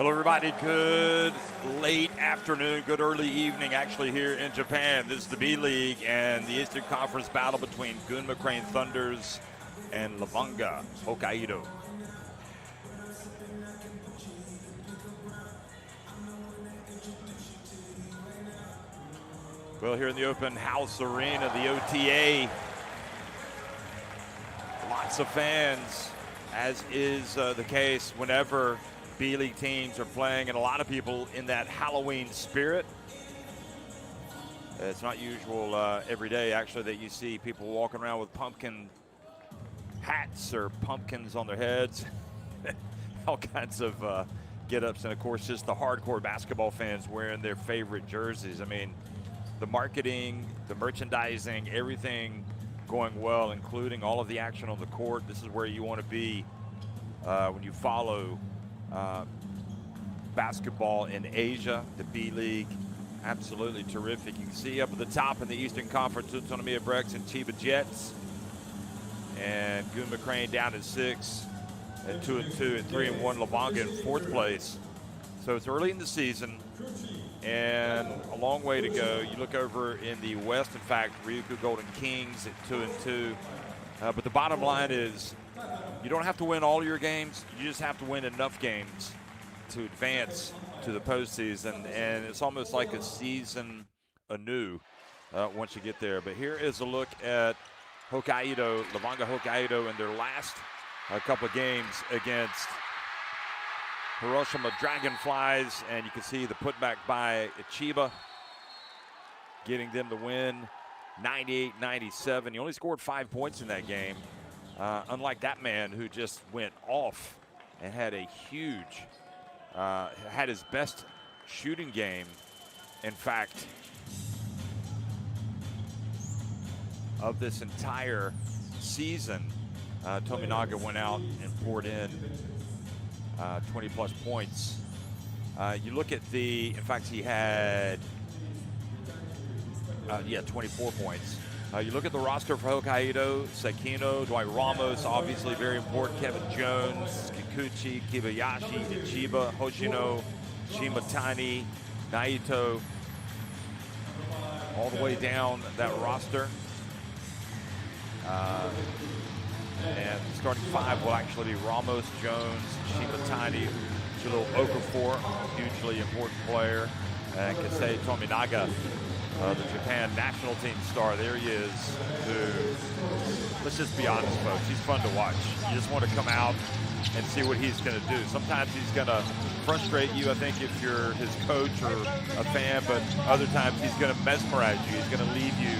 Hello, everybody. Good late afternoon, good early evening, actually, here in Japan. This is the B.LEAGUE and the Eastern Conference battle between Gunma Thunders and LEVANGA, Hokkaido. Well, here in the open house arena, the OTA, lots of fans, as is the case whenever B.LEAGUE teams are playing, and a lot of people in that Halloween spirit. It's not usual every day, actually, that you see people walking around with pumpkin hats or pumpkins on their heads. All kinds of get-ups, and of course, just the hardcore basketball fans wearing their favorite jerseys. I mean, the marketing, the merchandising, everything going well, including all of the action on the court. This is where you want to be when you follow basketball in Asia. The B.LEAGUE, absolutely terrific. You can see up at the top in the Eastern Conference, Utsunomiya Breaks and Chiba Jets. And Gunma Crane down at 6, at 2-2, and 3-1. LEVANGA in 4th place. So it's early in the season and a long way to go. You look over in the West, in fact, Ryukyu Golden Kings at 2-2. But the bottom line is, you don't have to win all your games. You just have to win enough games to advance to the postseason. And it's almost like a season anew once you get there. But here is a look at Hokkaido, LEVANGA Hokkaido, in their last couple of games against Hiroshima Dragonflies. And you can see the putback by Chiba, getting them the win, 98-97. He only scored 5 points in that game. Unlike that man who just went off and had a huge, had his best shooting game, in fact, of this entire season. Tominaga went out and poured in 20-plus points. You look at the, in fact, he had, 24 points. You look at the roster for Hokkaido: Sekino, Dwight Ramos, obviously very important, Kevin Jones, Kikuchi, Kibayashi, Ichiba, Hoshino, Shimatani, Naito, all the way down that roster. And starting 5 will actually be Ramos, Jones, Shimatani, Chilo Okafor, hugely important player, and Kasei Tominaga, the Japan national team star. There he is, who, let's just be honest, folks, he's fun to watch. You just want to come out and see what he's going to do. Sometimes he's going to frustrate you, I think, if you're his coach or a fan, but other times he's going to mesmerize you. He's going to leave you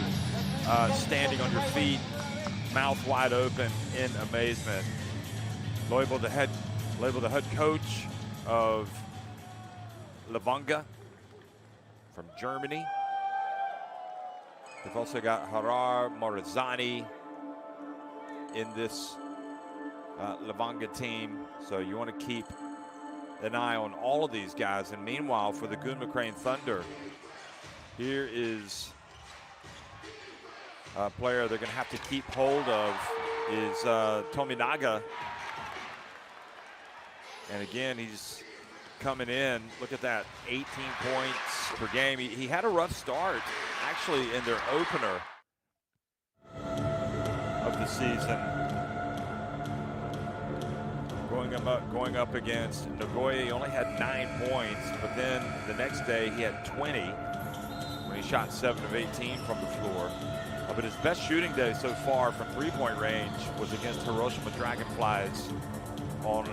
standing on your feet, mouth wide open in amazement. Labeled the head coach of LEVANGA from Germany. They've also got Harar Morizani in this LEVANGA team, so you want to keep an eye on all of these guys. And meanwhile, for the Gunma Thunder, here is a player they're going to have to keep hold of, is Tominaga. And again, he's coming in. Look at that, 18 points per game. He had a rough start, actually, in their opener of the season, going up against Nagoya. He only had 9 points, but then the next day he had 20 when he shot 7 of 18 from the floor. But his best shooting day so far from three-point range was against Hiroshima Dragonflies on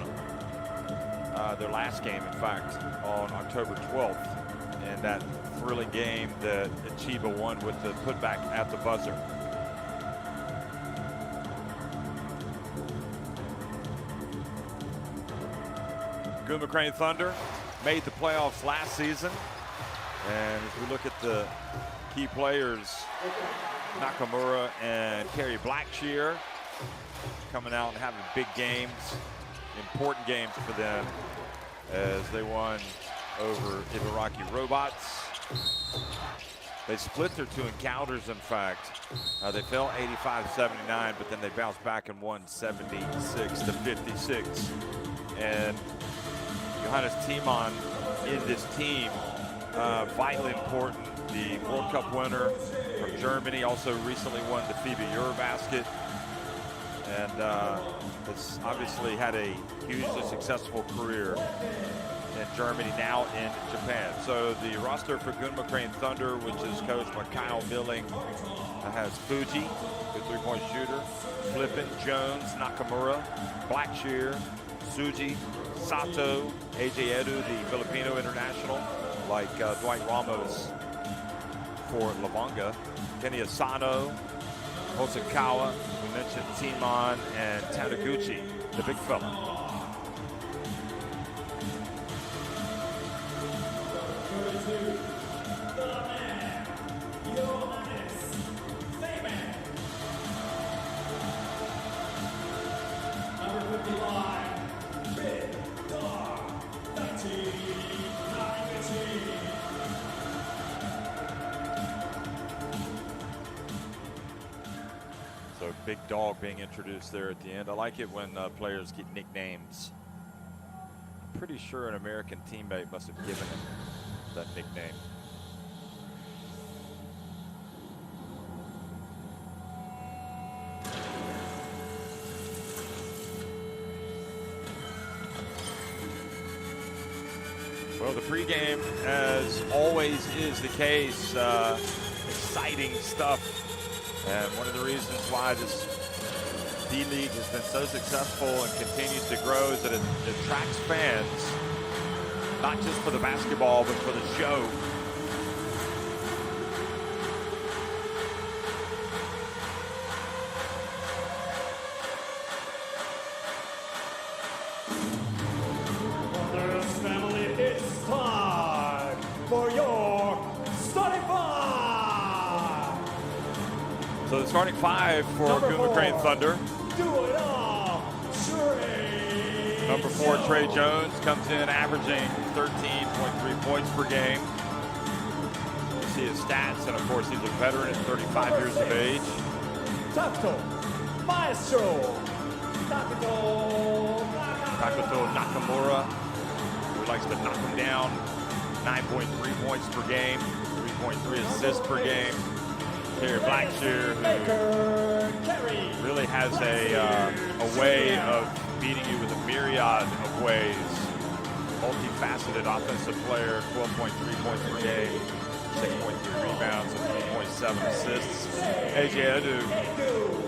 their last game, in fact, on October 12th. And that thrilling game that Chiba won with the putback at the buzzer. Gunma Thunder made the playoffs last season. And as we look at the key players, Nakamura and Kerry Blackshear coming out and having big games, important games for them, as they won over Ibaraki Robots. They split their 2 encounters, in fact. They fell 85-79, but then they bounced back and won 76-56. And you Hannes Thiemann in this team. Vitally important. The World Cup winner from Germany, also recently won the FIBA Eurobasket. And has obviously had a hugely successful career in Germany, now in Japan. So the roster for Gunma Crane Thunder, which is coached by Kyle Milling, has Fuji, good three-point shooter, Flippin, Jones, Nakamura, Blackshear, Suji, Sato, AJ Edu, the Filipino international, like Dwight Ramos for Levanga, Kenny Asano, Hosokawa, we mentioned Thiemann, and Taniguchi, the big fella. So Big Dog being introduced there at the end. I like it when players get nicknames. I'm pretty sure an American teammate must have given him that nickname. Well, the pregame, as always is the case, exciting stuff. And one of the reasons why this B.LEAGUE has been so successful and continues to grow is that it attracts fans, not just for the basketball, but for the show. So the starting five for Gunma Crane Thunder. Number 4, Trey Jones, comes in averaging 13.3 points per game. You see his stats, and of course he's a veteran at 35 years of age. Maestro Takuto Nakamura, who likes to knock him down. 9.3 points per game, 3.3 assists per game. Here, Blackshear, who really has a way of beating you with a myriad of ways. Multifaceted offensive player, 12.3 points per game, 6.3 rebounds, and 3.7 assists. AJ Edu,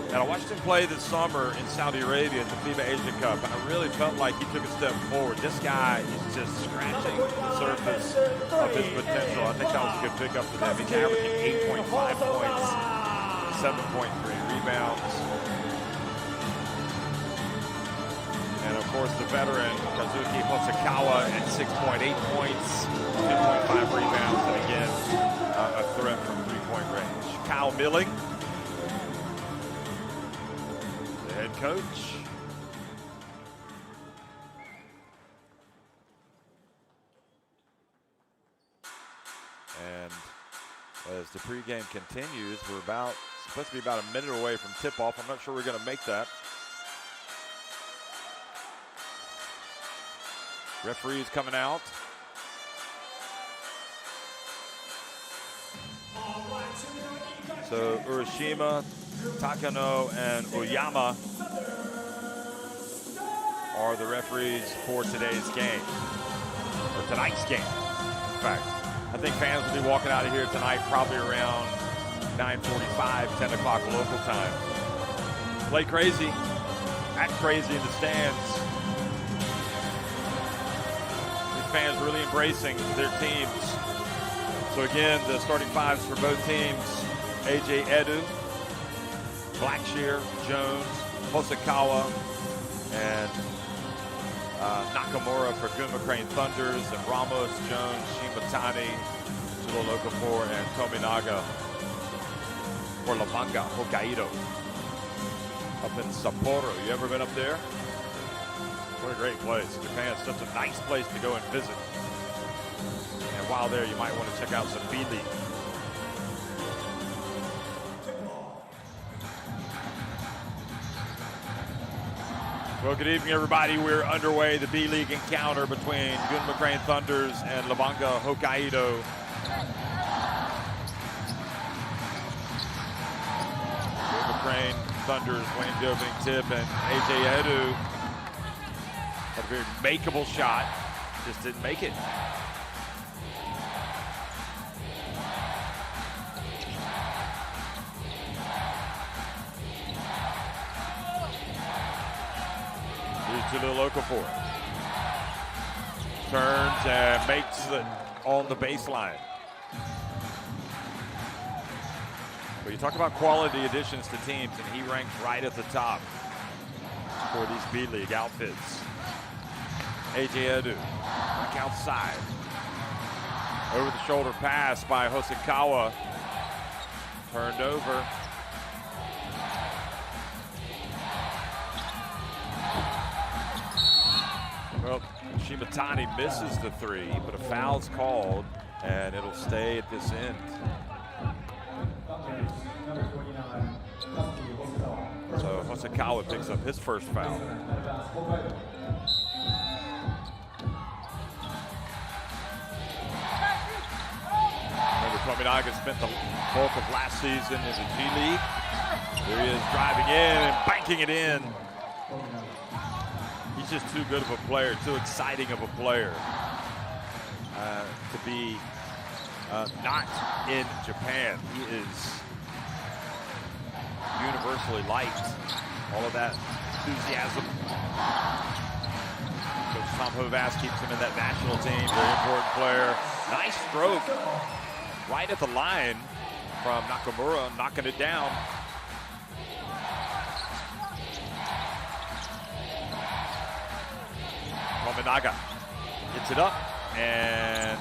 and I watched him play this summer in Saudi Arabia at the FIBA Asia Cup, and I really felt like he took a step forward. This guy is just scratching the surface of his potential. I think that was a good pickup for them. He's averaging 8.5 points, 7.3 rebounds. And of course, the veteran, Kazuki Hosokawa, at 6.8 points, 2.5 rebounds, and again, a threat from three-point range. Kyle Milling, the head coach. And as the pregame continues, we're supposed to be about a minute away from tip-off. I'm not sure we're going to make that. Referees coming out. So Urashima, Takano, and Oyama are the referees for today's game, or tonight's game, in fact. I think fans will be walking out of here tonight probably around 9:45, 10 o'clock local time. Play crazy, act crazy in the stands. These fans really embracing their teams. So again, the starting fives for both teams: AJ Edu, Blackshear, Jones, Hosokawa, and Nakamura for Gunma Crane Thunders, and Ramos, Jones, Shimatani, Tsulo Okafor, and Tominaga for Levanga, Hokkaido, up in Sapporo. You ever been up there? What a great place. Japan's such a nice place to go and visit. And while there, you might want to check out some B.LEAGUE. Well, good evening, everybody. We're underway. The B-League encounter between Gunma Crane Thunders and LEVANGA Hokkaido. Gunma Crane Thunders winning the opening tip, and AJ Edu had a very makeable shot, just didn't make it. To the local for it. Turns and makes it on the baseline. But you talk about quality additions to teams, and he ranks right at the top for these B-League outfits. AJ Edu, back outside. Over the shoulder pass by Hosokawa. Turned over. Well, Shimatani misses the three, but a foul's called, and it'll stay at this end. So Hosokawa picks up his first foul. Remember, Tominaga spent the bulk of last season in the G-League. There he is, driving in and banking it in. He's just too good of a player, too exciting of a player to be not in Japan. He is universally liked. All of that enthusiasm. Coach Tom Hovass keeps him in that national team. Very important player. Nice stroke right at the line from Nakamura, knocking it down. Tominaga gets it up, and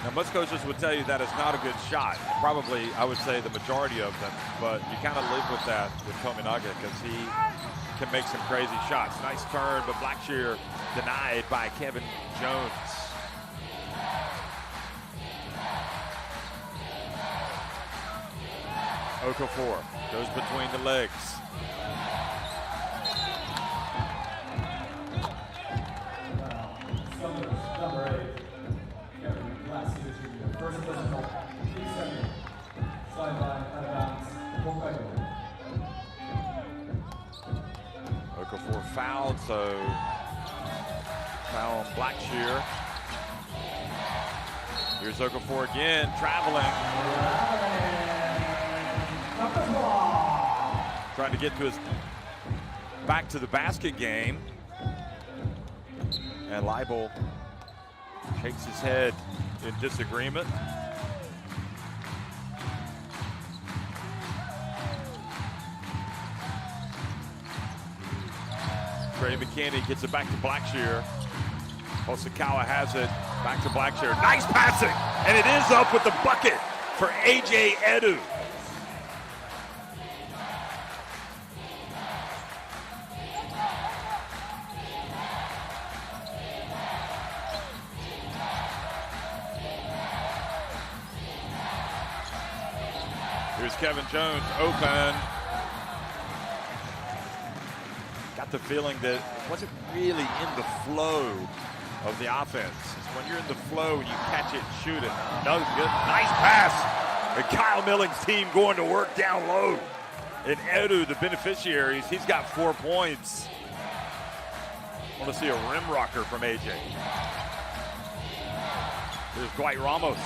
now most coaches would tell you that is not a good shot. Probably, I would say the majority of them, but you kind of live with that with Tominaga because he can make some crazy shots. Nice turn, but Blackshear denied by Kevin Jones. Okafor goes between the legs. Okafor fouled, so foul on Blackshear. Here's Okafor again, traveling. Trying to get to his back to the basket game. And Leibel shakes his head in disagreement. Trey McKinney gets it back to Blackshear. Hosokawa has it back to Blackshear. Nice passing, and it is up with the bucket for AJ Edu. Here's Kevin Jones open. Got the feeling that it wasn't really in the flow of the offense. It's when you're in the flow and you catch it and shoot it. No good. Nice pass. And Kyle Milling's team going to work down low. And Edu, the beneficiaries, he's got 4 points. I want to see a rim rocker from AJ. Here's Dwight Ramos.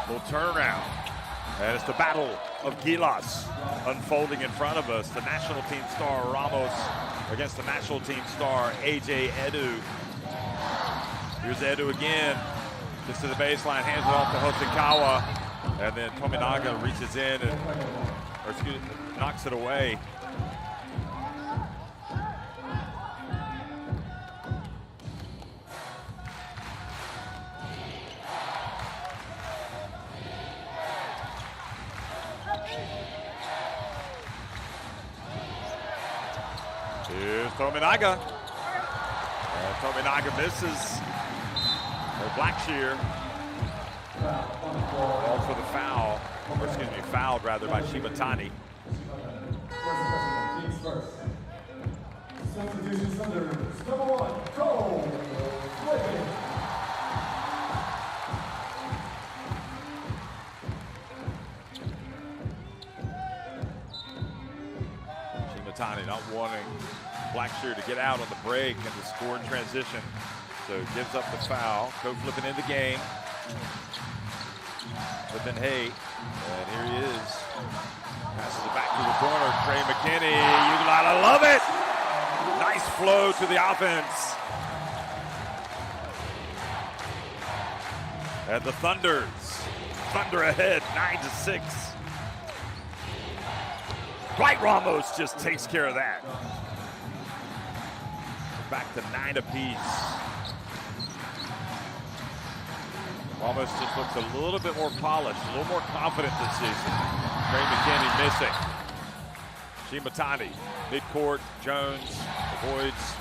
Little turnaround. And it's the battle of Gilas unfolding in front of us. The national team star Ramos against the national team star AJ Edu. Here's Edu again. Gets to the baseline, hands it off to Hosokawa. And then Tominaga reaches in and, knocks it away. Here's Tominaga. Tominaga misses. Blackshear. Called for the foul. Or excuse me, fouled rather by Shimatani. First, substitution thunders. Number 1, go! Pregame. Shimatani not wanting Blackshear to get out on the break and to score in transition. So gives up the foul. Co-flipping in the game. But then Hay, and here he is. Passes it back to the corner. Trey McKinney. You gotta love it. Nice flow to the offense. And the Thunder ahead, 9-6. Dwight Ramos just takes care of that. Back to 9 apiece. Ramos just looks a little bit more polished, a little more confident this season. Trey McKinney missing. Shimatani, midcourt, Jones avoids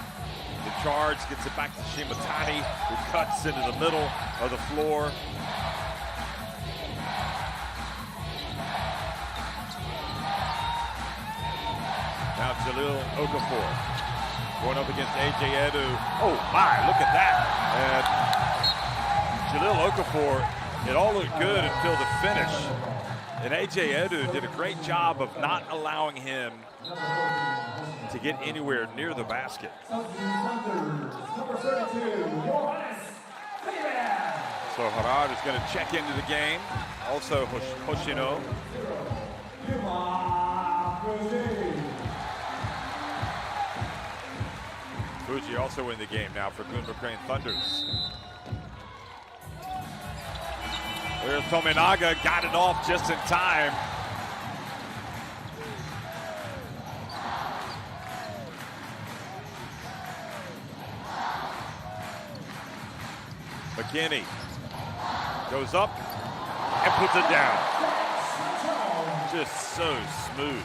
the charge, gets it back to Shimatani, who cuts into the middle of the floor. Now Jalil Okafor going up against A.J. Edu. Oh my, look at that. And Jalil Okafor, it all looked good until the finish. And A.J. Edu did a great job of not allowing him to get anywhere near the basket. So Harad is going to check into the game. Also Hoshino. Fuji also in the game now for Gunma Crane Thunders. There's Tominaga, got it off just in time. McKinney goes up and puts it down. Just so smooth.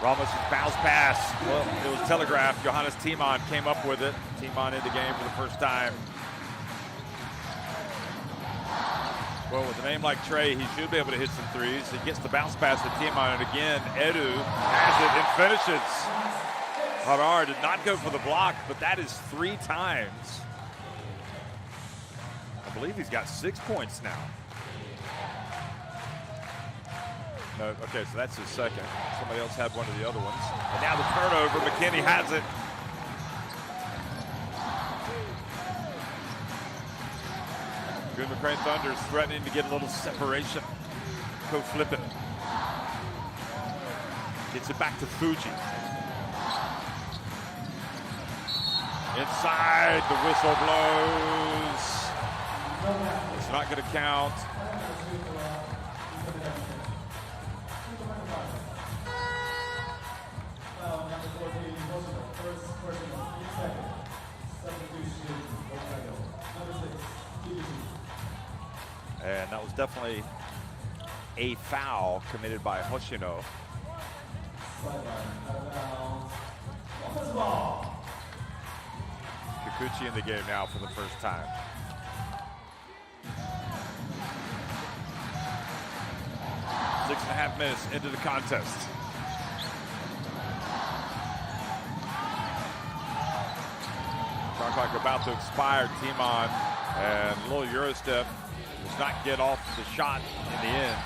Ramos' bounce pass. Well, it was telegraphed. Johannes Timon came up with it. Timon in the game for the first time. Well, with a name like Trey, he should be able to hit some threes. He gets the bounce pass to Timon, and again, Edu has it and finishes. Harar did not go for the block, but that is 3 times. I believe he's got 6 points now. No, okay, so that's his second. Somebody else had one of the other ones. And now the turnover, McKinney has it. Gunma Crane Thunders threatening to get a little separation. Co-flipping. Gets it back to Fuji. Inside, the whistle blows. It's not going to count. And that was definitely a foul committed by Hoshino. Kikuchi in the game now for the first time. Six and a half minutes into the contest. Shot clock about to expire. Timon and a little Euro step. Does not get off the shot in the end.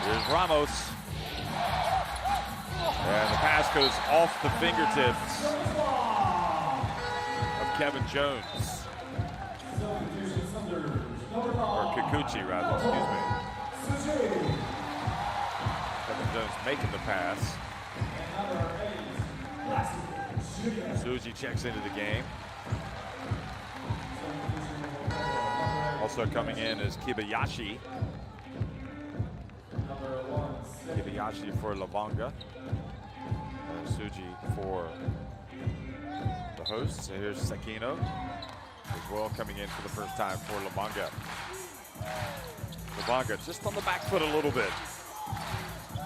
Here's Ramos. And the pass goes off the fingertips of Kevin Jones. Or Kikuchi, rather, excuse me. Kevin Jones making the pass. Suji checks into the game. Also coming in is Kibayashi. Kibayashi for LEVANGA. Suji for the hosts. So here's Sekino as well coming in for the first time for LEVANGA. LEVANGA just on the back foot a little bit.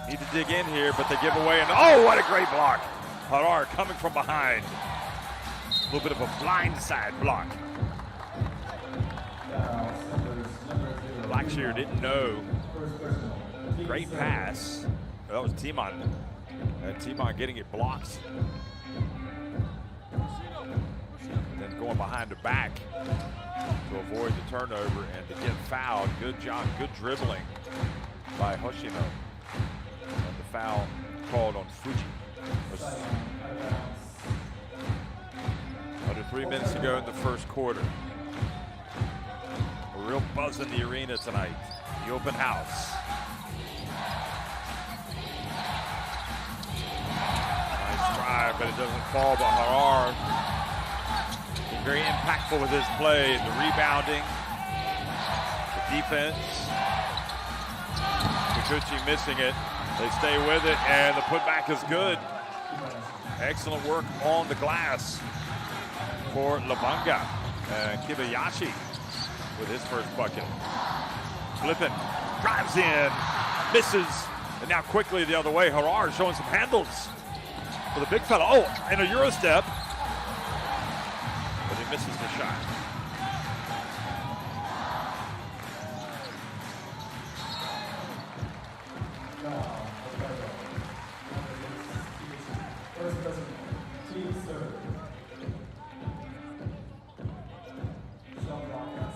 Need to dig in here, but they give away. And oh, what a great block. Harar coming from behind. A little bit of a blindside block. Blackshear didn't know. Great pass. That was Timon. Timon getting it blocked. Then going behind the back to avoid the turnover and to get fouled. Good job, good dribbling by Hoshino. And the foul called on Fuji. Under 3 minutes to go in the first quarter. A real buzz in the arena tonight. The open house. Nice drive, but it doesn't fall by Harar. Been very impactful with his play, the rebounding, the defense. Kikuchi missing it. They stay with it, and the putback is good. Excellent work on the glass for LEVANGA. Kibayashi with his first bucket. Flipping, drives in, misses, and now quickly the other way. Harar showing some handles for the big fella. Oh, and a Euro step, but he misses the shot.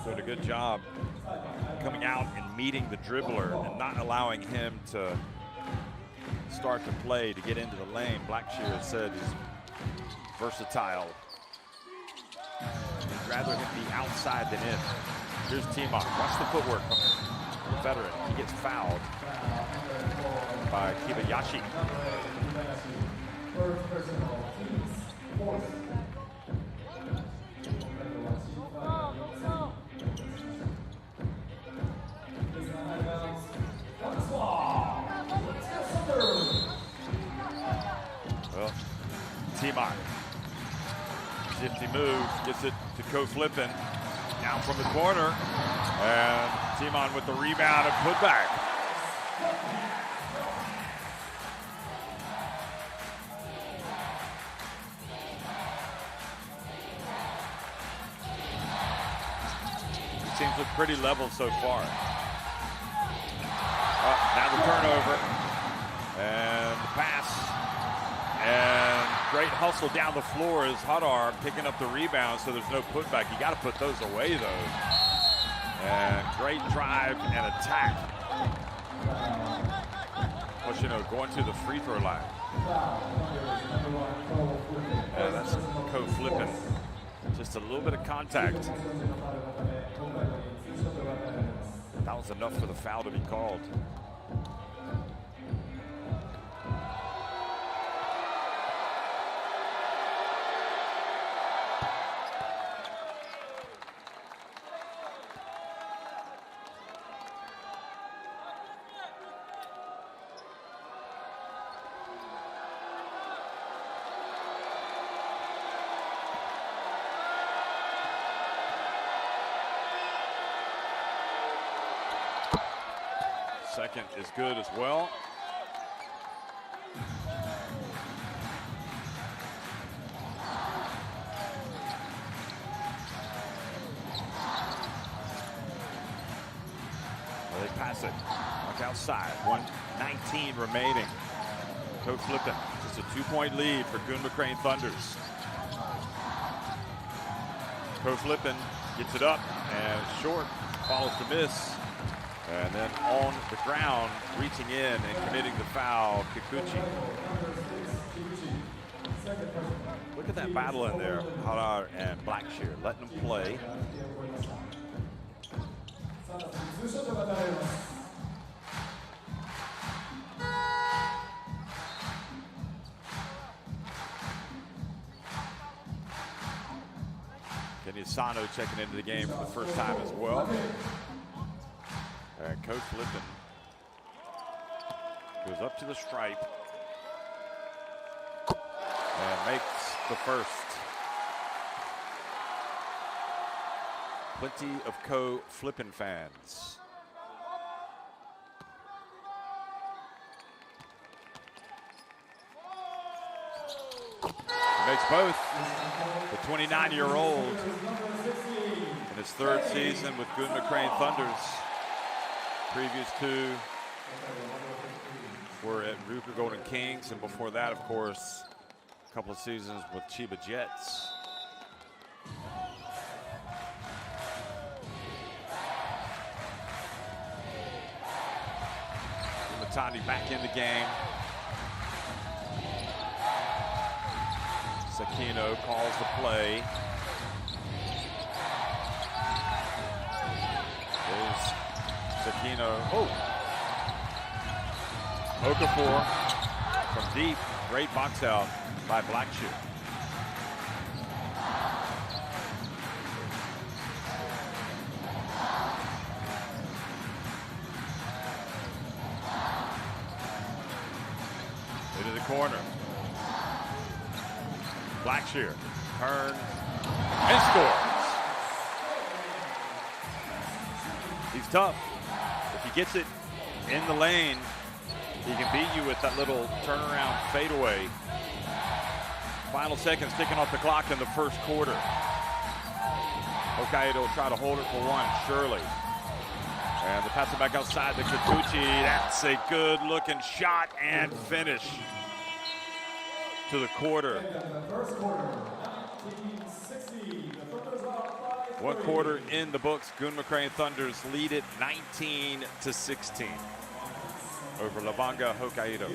Did a good job coming out and meeting the dribbler and not allowing him to start to play to get into the lane. Blackshear said he's versatile. He'd rather him be outside than in. Here's Timon. Watch the footwork from the veteran. He gets fouled by Kibayashi. Well, Timon. Shifty move, gets it to Ko Flippin. Down from the corner. And Timon with the rebound and putback. Seems look pretty level so far. Now the turnover. And the pass. And great hustle down the floor is Hadar picking up the rebound, so there's no putback. You got to put those away, though. And great drive and attack. Hoshino going to the free throw line. And that's Ko Flippin. Just a little bit of contact. That was enough for the foul to be called. Second is good as well. Well, they pass it. Look outside. 1:19 remaining. Ko Flippin. Just a 2-point lead for Gunma Crane Thunders. Ko Flippin gets it up and short. Follows the miss. And then on the ground, reaching in and committing the foul, Kikuchi. Look at that battle in there, Harar and Blackshear, letting them play. Kenny Asano checking into the game for the first time as well. And Ko Flippin goes up to the stripe and makes the first. Plenty of Ko Flippin fans. He makes Takes both. The 29-year-old in his third season with Gunma Crane Thunders. Previous two were at Ruka Golden Kings, and before that, of course, a couple of seasons with Chiba Jets. Matani back in the game. Sakino calls the play. There's Sakino. Oh! Okafor from deep. Great box out by Blackshear. Into the corner. Blackshear turns and scores. He's tough. If he gets it in the lane, he can beat you with that little turnaround fadeaway. Final seconds ticking off the clock in the first quarter. Hokkaido will try to hold it for one, Shirley. And the pass it back outside to Kikuchi. That's a good looking shot and finish to the quarter. One quarter in the books. Gunma Crane Thunders lead it 19-16 over LEVANGA Hokkaido.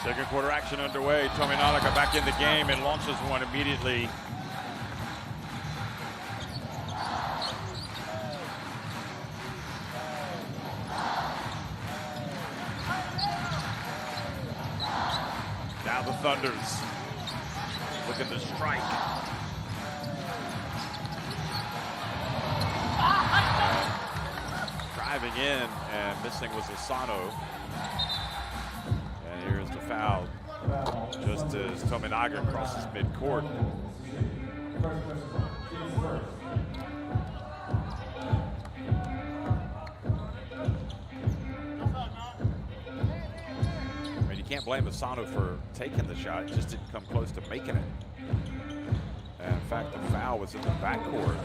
Second quarter action underway. Tominaga back in the game and launches one immediately. Now the Thunders looking to strike. Driving in and missing was Asano. And here's the foul, just as Tominaga crosses midcourt. I mean, you can't blame Asano for taking the shot, just didn't come close to making it. And in fact, the foul was in the backcourt.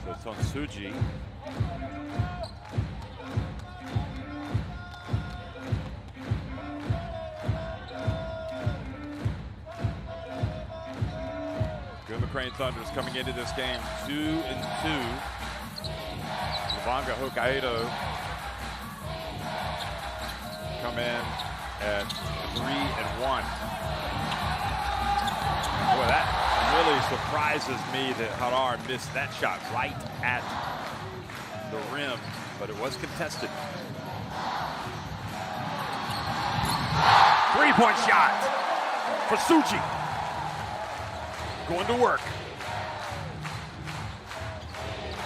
So it's on Tsuji. Crane Thunders coming into this game 2-2. LEVANGA Hokkaido come in at 3-1. Boy, that really surprises me that Harar missed that shot right at the rim, but it was contested. 3-point shot for Tsuji. Going to work.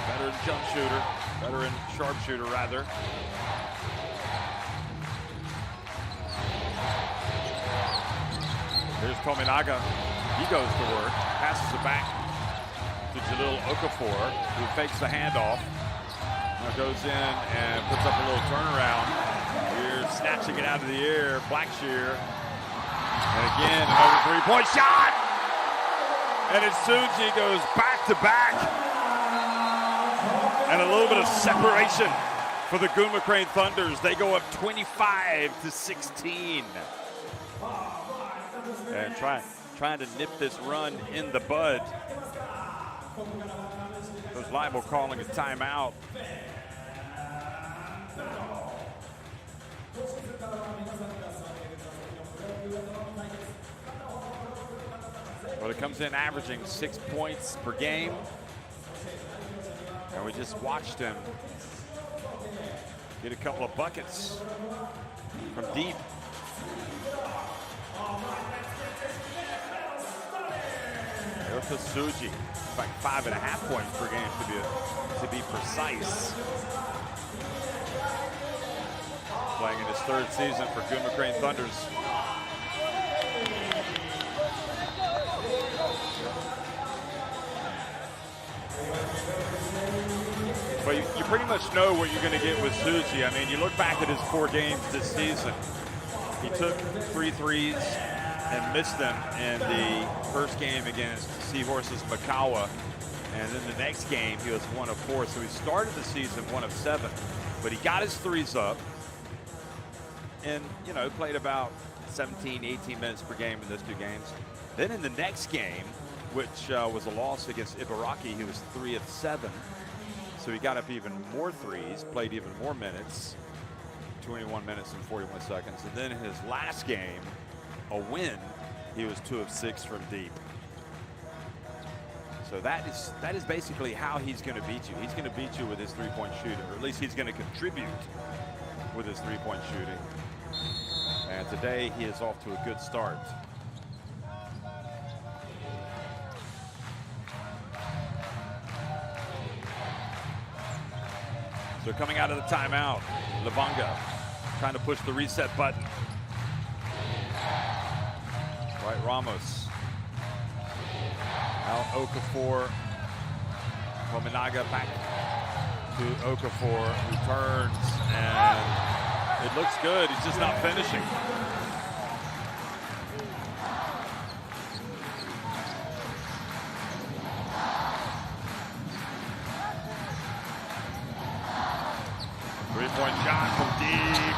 Veteran jump shooter, veteran sharpshooter rather. Here's Tominaga. He goes to work, passes it back to Jalil Okafor, who fakes the handoff. Now goes in and puts up a little turnaround. Here, snatching it out of the air, Blackshear. And again, another three-point shot! And it's Tsuji goes back to back. And a little bit of separation for the Gunma Crane Thunders. They go up 25-16. And trying to nip this run in the bud. Coach Leibel calling a timeout. But it comes in averaging 6 points per game. And we just watched him get a couple of buckets from deep. There's Tsuji. It's like 5.5 points per game to be precise. Playing in his third season for Gunma Crane Thunders. But you pretty much know what you're going to get with Tsuji. I mean, you look back at his 4 games this season. He took 3 threes and missed them in the first game against Seahorses Makawa. And then the next game, he was 1 of 4. So he started the season 1 of 7. But he got his threes up and, you know, played about 17, 18 minutes per game in those 2 games. Then in the next game, which was a loss against Ibaraki, he was 3 of 7. So he got up even more threes, played even more minutes, 21 minutes and 41 seconds. And then in his last game, a win, he was 2 of 6 from deep. So that is basically how he's going to beat you. He's going to beat you with his 3-point shooting, or at least he's going to contribute with his 3-point shooting. And today he is off to a good start. So coming out of the timeout, LEVANGA trying to push the reset button. Right, Ramos. Now Okafor. Tominaga back to Okafor, who turns, and it looks good. He's just not finishing. Three-point shot from deep.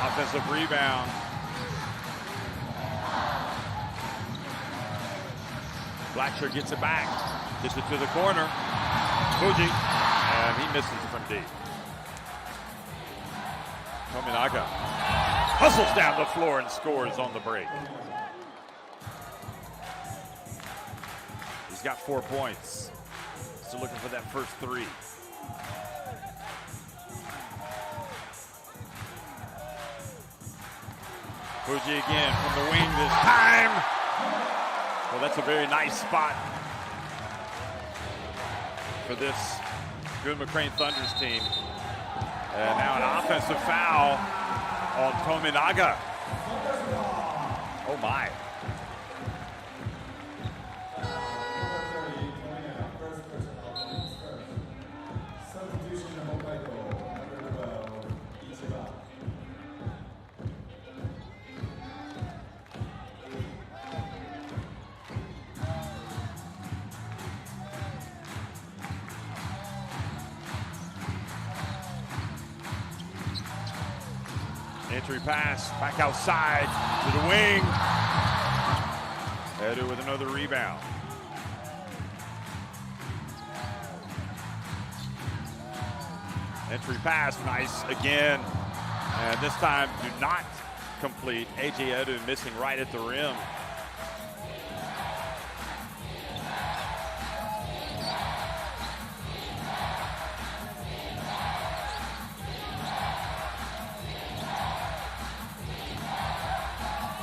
Offensive rebound. Blackshear gets it back. Gets it to the corner. Fuji. And he misses it from deep. Tominaga hustles down the floor and scores on the break. He's got 4 points. Still looking for that first 3. Fuji again from the wing this time. Well, that's a very nice spot for this Gunma Crane Thunders team. And now an offensive foul on Tominaga. Oh my. Entry pass, back outside to the wing. Edu with another rebound. Entry pass, nice again. And this time, do not complete. A.J. Edu missing right at the rim.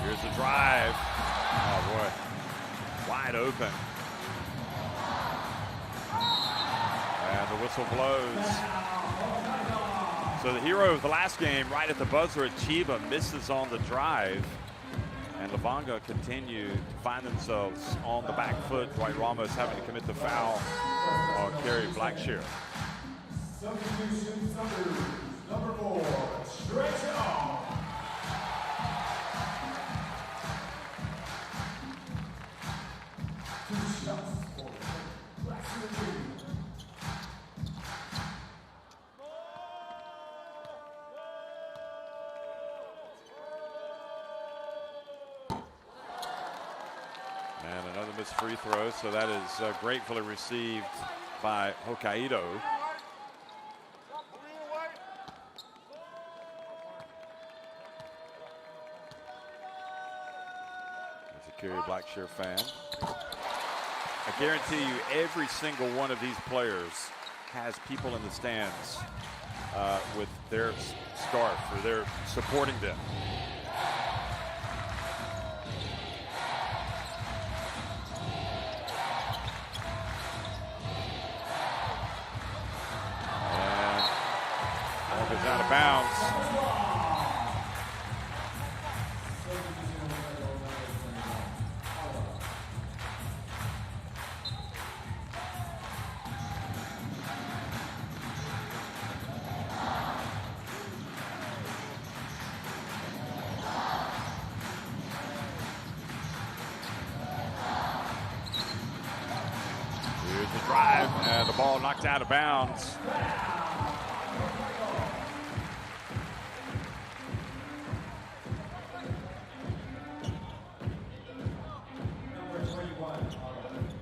Here's the drive. Oh, boy. Wide open. And the whistle blows. So the hero of the last game, right at the buzzer at Chiba, misses on the drive. And LEVANGA continue to find themselves on the back foot. Dwight Ramos having to commit the foul on Kerry Blackshear. Substitution number 4, stretch off. And another missed free throw, so that is gratefully received by Hokkaido. There's a Kerry Blackshear fan. I guarantee you every single one of these players has people in the stands with their scarf, or they're supporting them. Goes out of bounds. Here's the drive, and the ball knocked out of bounds.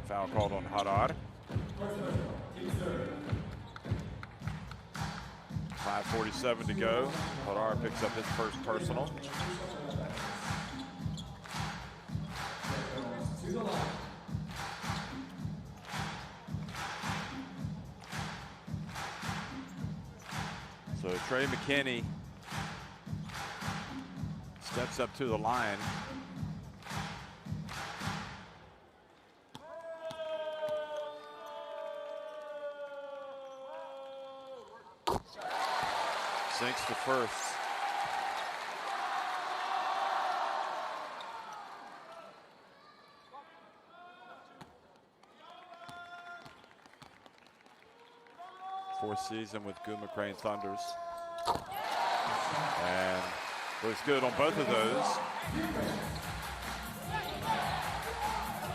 Foul called on Harar. 5:47 to go. Harar picks up his first personal. So Trey McKinney steps up to the line. Sinks the first. Fourth season with Gunma Crane Thunders. And looks good on both of those.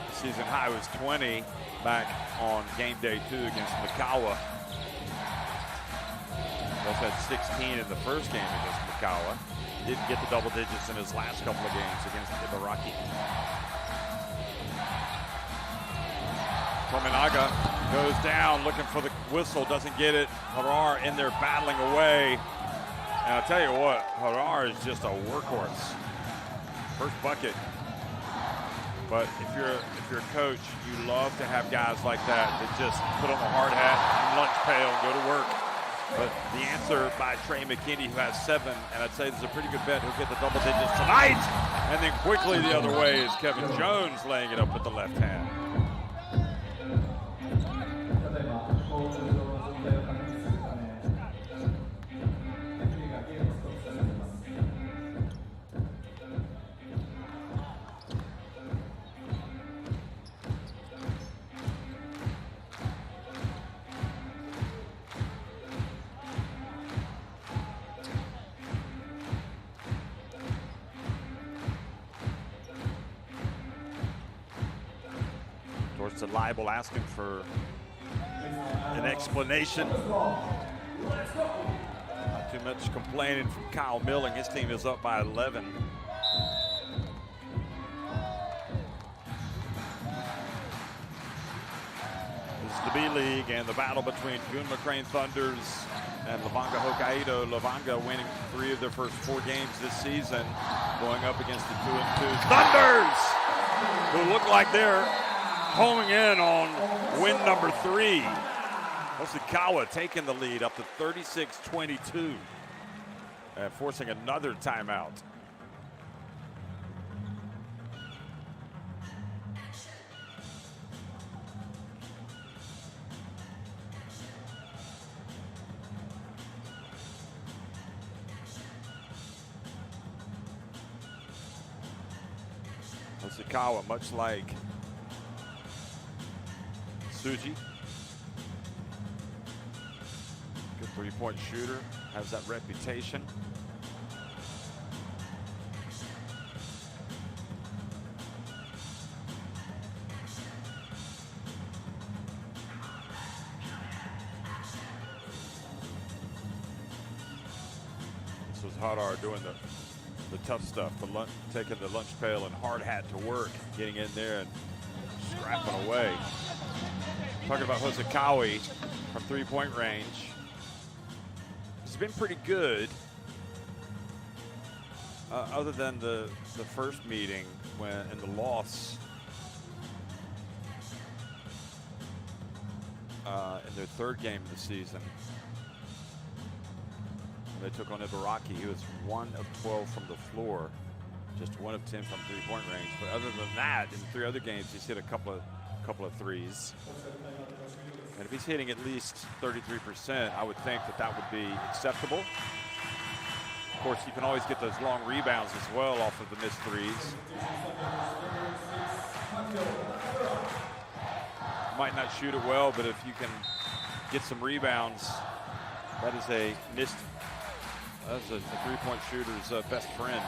The season high was 20 back on game day 2 against Mikawa. Also had 16 in the first game against Mikawa. Didn't get the double digits in his last couple of games against Ibaraki. Tominaga goes down looking for the whistle, doesn't get it. Harar in there battling away. And I'll tell you what, Harar is just a workhorse. First bucket. But if you're a coach, you love to have guys like that just put on the hard hat, lunch pail, and go to work. But the answer by Trey McKinney, who has 7, and I'd say there's a pretty good bet he'll get the double digits tonight. And then quickly the other way is Kevin Jones laying it up with the left hand. To Leibel asking for an explanation. Not too much complaining from Kyle Milling. His team is up by 11. B.LEAGUE and the battle between Gunma Crane Thunders and LEVANGA Hokkaido. LEVANGA winning 3 of their first 4 games this season, going up against the 2-2 Thunders, who look like they're homing in on win number 3. Hoshikawa taking the lead up to 36-22 and forcing another timeout. Hoshikawa, much like Tsuji, good 3-point shooter, has that reputation. This was Hadar doing the tough stuff, taking the lunch pail and hard hat to work, getting in there and scrapping away. Talking about Hoshikawa from 3-point range. He's been pretty good, other than the first meeting and the loss in their 3rd game of the season. They took on Ibaraki. He was 1 of 12 from the floor, just 1 of 10 from 3-point range. But other than that, in 3 other games, he's hit a couple of threes. And if he's hitting at least 33%, I would think that would be acceptable. Of course, you can always get those long rebounds as well off of the missed threes. Might not shoot it well, but if you can get some rebounds, that is a 3-point shooter's best friend.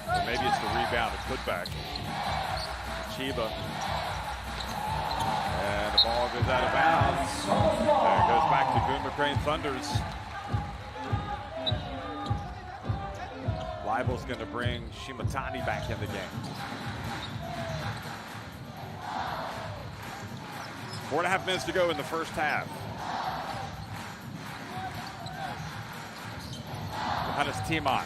Or maybe it's the rebound and putback. Chiba. And the ball goes out of bounds. And it goes back to Gunma Crane Thunders. Leibel's going to bring Shimatani back in the game. 4.5 minutes to go in the first half. Johannes Timon.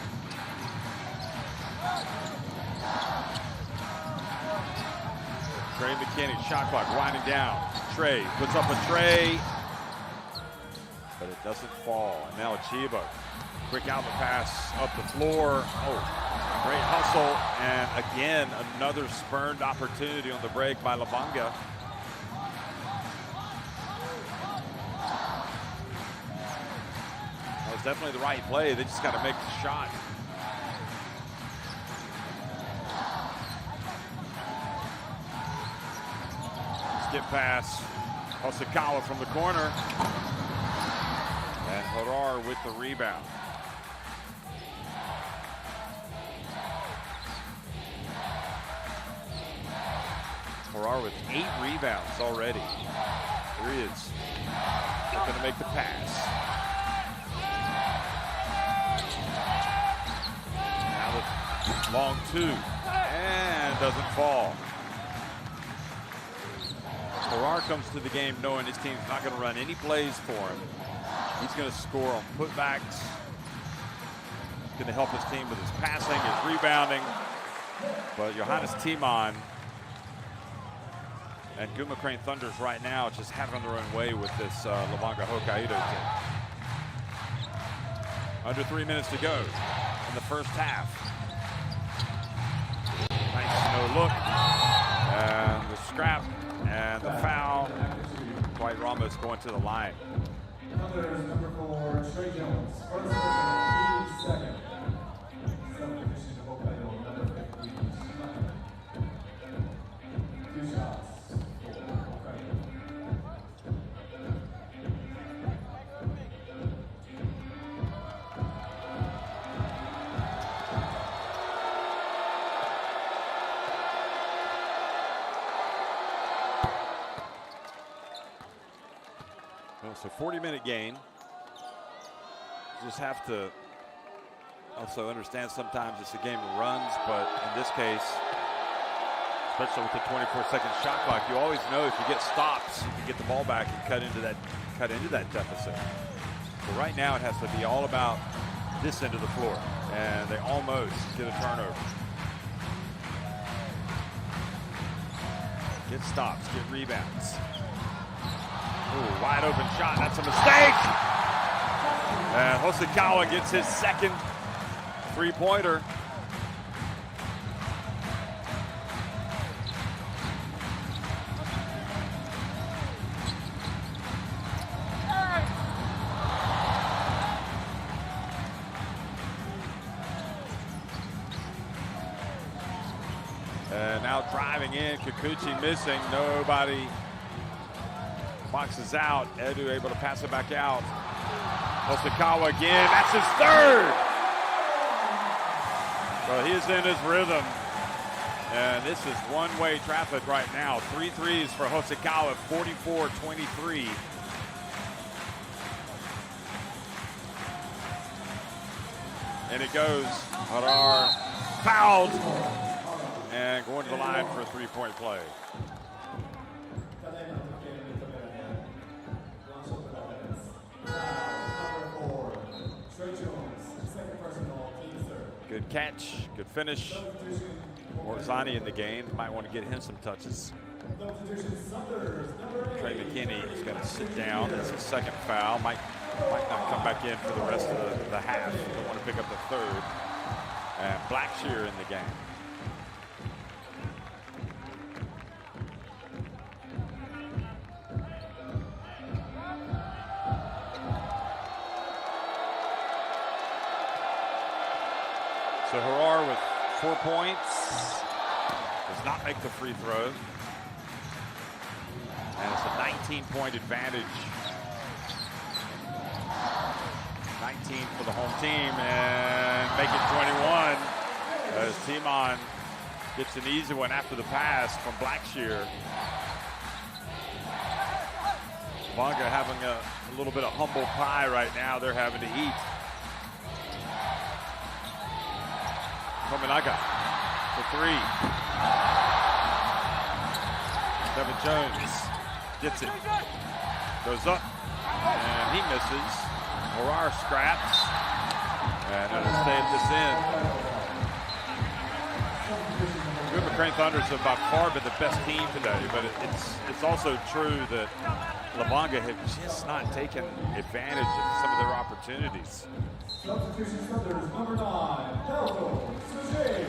Trey McKinney, shot clock winding down. Trey puts up a tray, but it doesn't fall. And now Chiba, quick outlet pass up the floor. Oh, great hustle. And again, another spurned opportunity on the break by LEVANGA. That was definitely the right play. They just got to make the shot. Skip pass, Hoshikawa from the corner. And Harar with the rebound. Harar with 8 rebounds already. Here he is. Looking to make the pass. Now the long 2. And doesn't fall. Harar comes to the game knowing his team's not going to run any plays for him. He's going to score on putbacks. He's going to help his team with his passing, his rebounding. But Johannes Timon and Gunma Crane Thunders right now just having their own way with this LEVANGA Hokkaido team. Under 3 minutes to go in the first half. Nice no look. And the scrap. And the foul, Dwight Ramos going to the line. Number 4, Trey Jones. First person, second. Subdivision to Hokkaido, number 15. 2 shots for Hokkaido. So 40-minute game. You just have to also understand sometimes it's a game of runs, but in this case, especially with the 24-second shot clock. You always know if you get stops, you can get the ball back and cut into that deficit. So right now it has to be all about this end of the floor, and they almost get a turnover. Get stops, get rebounds. Ooh, wide open shot, that's a mistake! And Hoshikawa gets his second three-pointer. And now driving in, Kikuchi missing, nobody boxes out. Edu able to pass it back out. Hoshikawa again, that's his third! Well, he is in his rhythm. And this is one-way traffic right now. 3 threes for Hoshikawa, 44-23. And it goes. Harar fouled. And going to the line for a three-point play. Good catch, good finish. Morzani in the game. Might want to get him some touches. Trey McKinney is going to sit down. That's his second foul. Might not come back in for the rest of the half. Don't want to pick up the third. And Blackshear in the game. So Harar with 4 points, does not make the free throw. And it's a 19-point advantage. 19 for the home team and make it 21 as Timon gets an easy one after the pass from Blackshear. LEVANGA having a little bit of humble pie right now they're having to eat. Tominaga for three. Devin Jones gets it. Goes up, and he misses. Harar scraps, and it'll stay at this end. Gunma Crane Thunders have by far been the best team today, but it's also true that LEVANGA have just not taken advantage of some of their opportunities. Substitution Thunders, number 9, Naruto Sushi.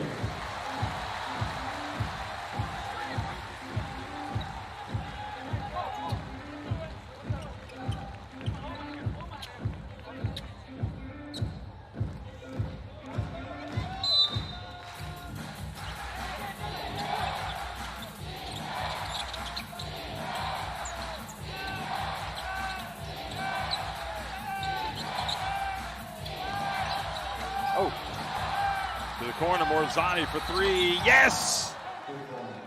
To the corner, Morzani for three. Yes!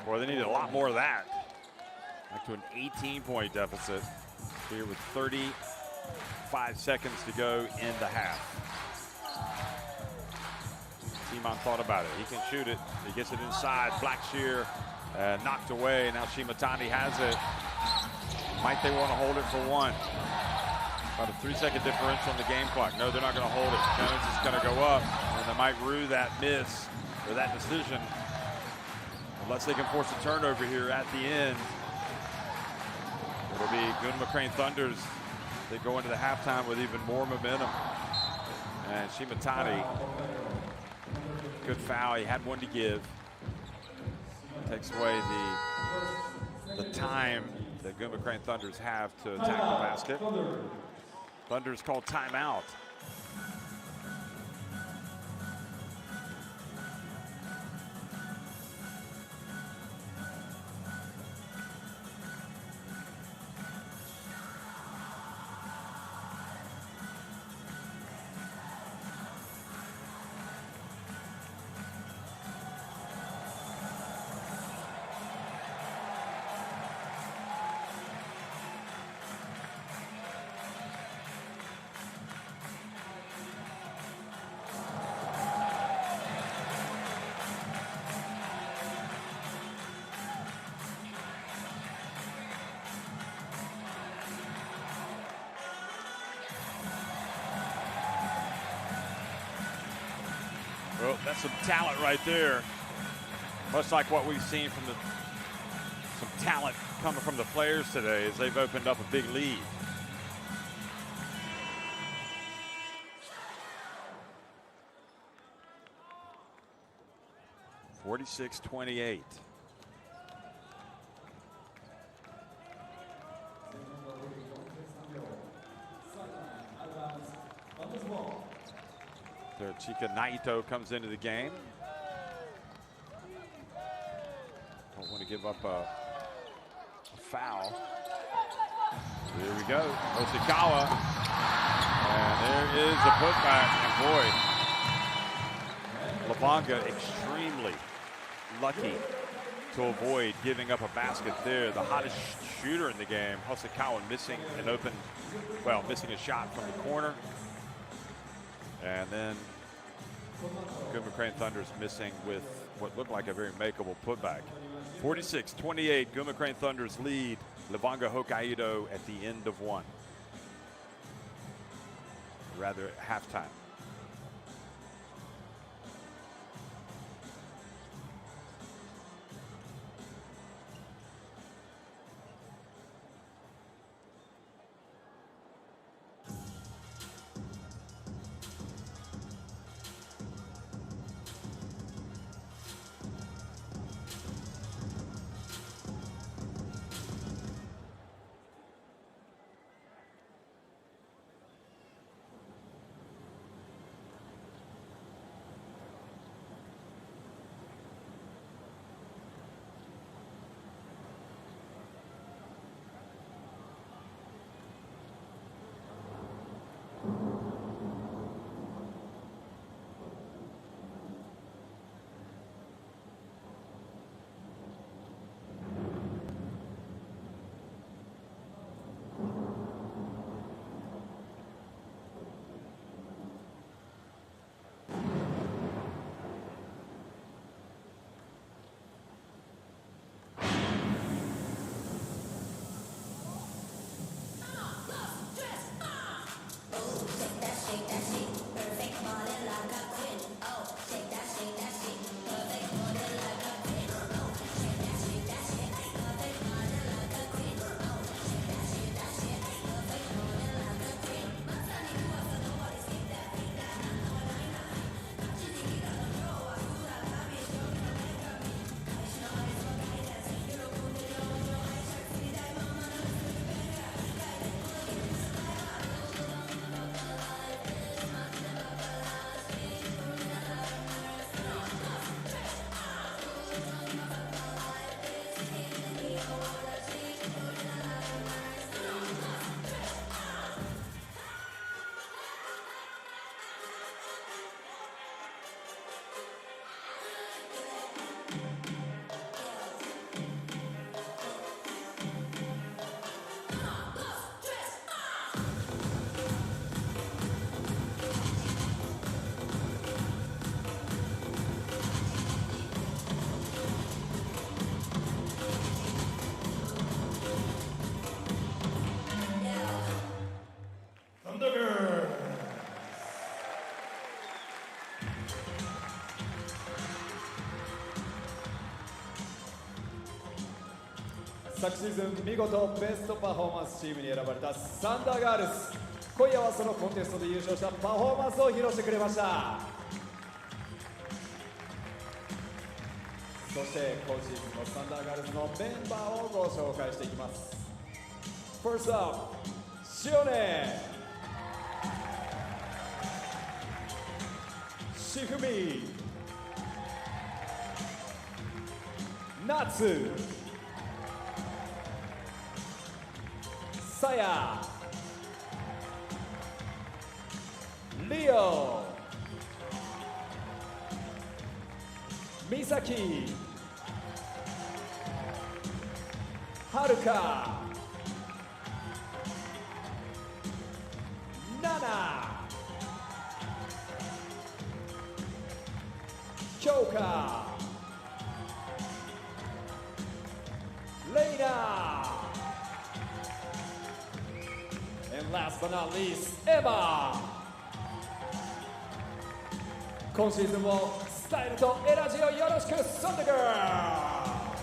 Boy, they needed a lot more of that. Back to an 18-point deficit here with 35 seconds to go in the half. Timon thought about it. He can shoot it. He gets it inside. Blackshear knocked away. Now Shimatani has it. Might they want to hold it for one? About a 3-second differential on the game clock. No, they're not going to hold it. Jones is going to go up, and they might rue that miss or that decision unless they can force a turnover here at the end. It'll be Gunma Crane Thunders. They go into the halftime with even more momentum. And Shimatani, good foul. He had one to give. Takes away the time that Gunma Crane Thunders have to attack the basket. Thunders called timeout. So that's some talent right there. Much like what we've seen from some talent coming from the players today as they've opened up a big lead. (46-28). Chika Naito comes into the game. Don't want to give up a foul. Here we go. Hoshikawa. And there is a putback. And boy, LEVANGA extremely lucky to avoid giving up a basket there. The hottest shooter in the game, Hoshikawa, missing a shot from the corner. And then Gunma Crane Thunder's missing with what looked like a very makeable putback. 46-28, Gunma Crane Thunder's lead. LEVANGA Hokkaido at the end of one. Rather, at halftime.昨シーズン見事ベストパフォーマンスチームに選ばれたサンダーガールズ、今夜はそのコンテストで優勝したパフォーマンスを披露してくれました。そして今シーズンのサンダーガールズのメンバーをご紹介していきます。 First up、塩根、しふみ、夏、さや、リオ、みさき、はるか、なな、きょうか、レイナ、and last but not least, エヴァ。今シーズンもスタイルとエナジーをよろしくサンデーガール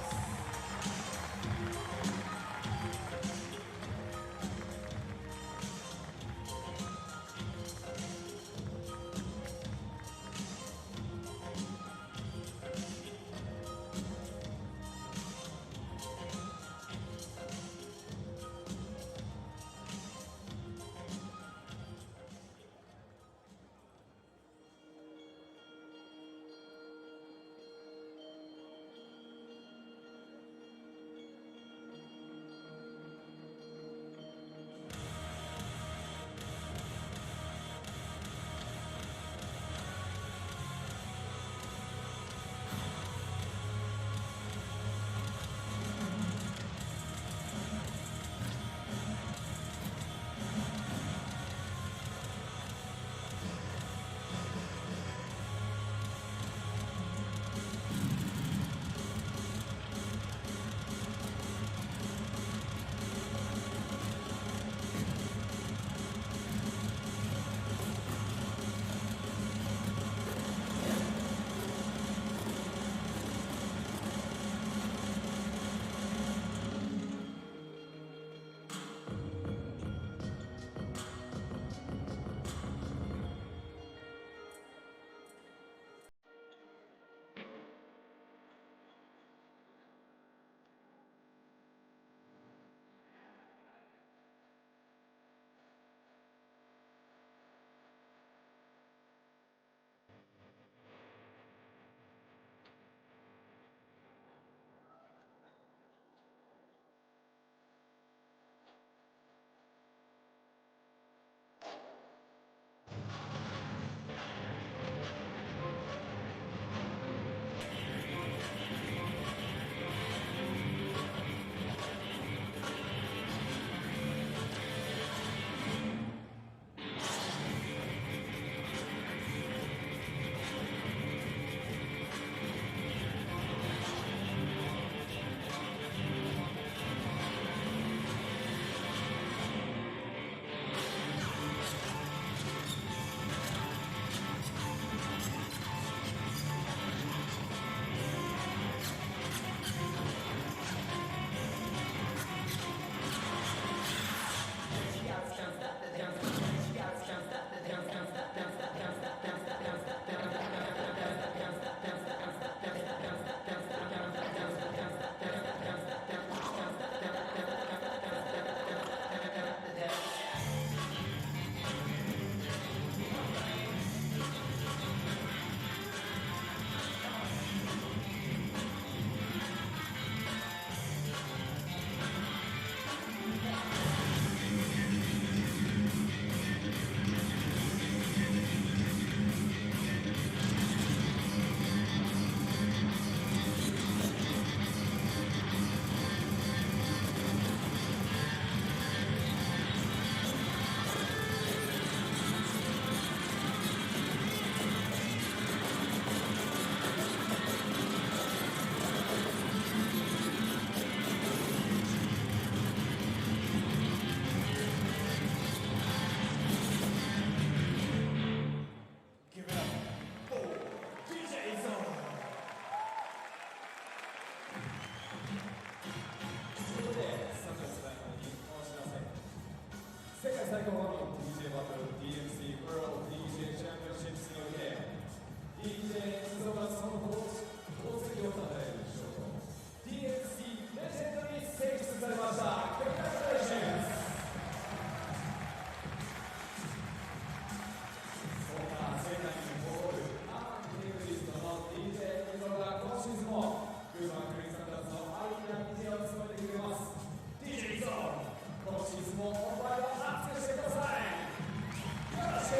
最高峰の DJ バトル DMC World DJ Championships において DJ 溝がその功績をたたえる賞と DMC レジェンドに選出されました。 Congratulations! そんな世界に誇るアーティストの DJ 溝が今シーズンも群馬クリスタルダンスのアリーナ DJ を務めてくれます。 DJ 溝今シーズンもお前を発揮してください。よろしく。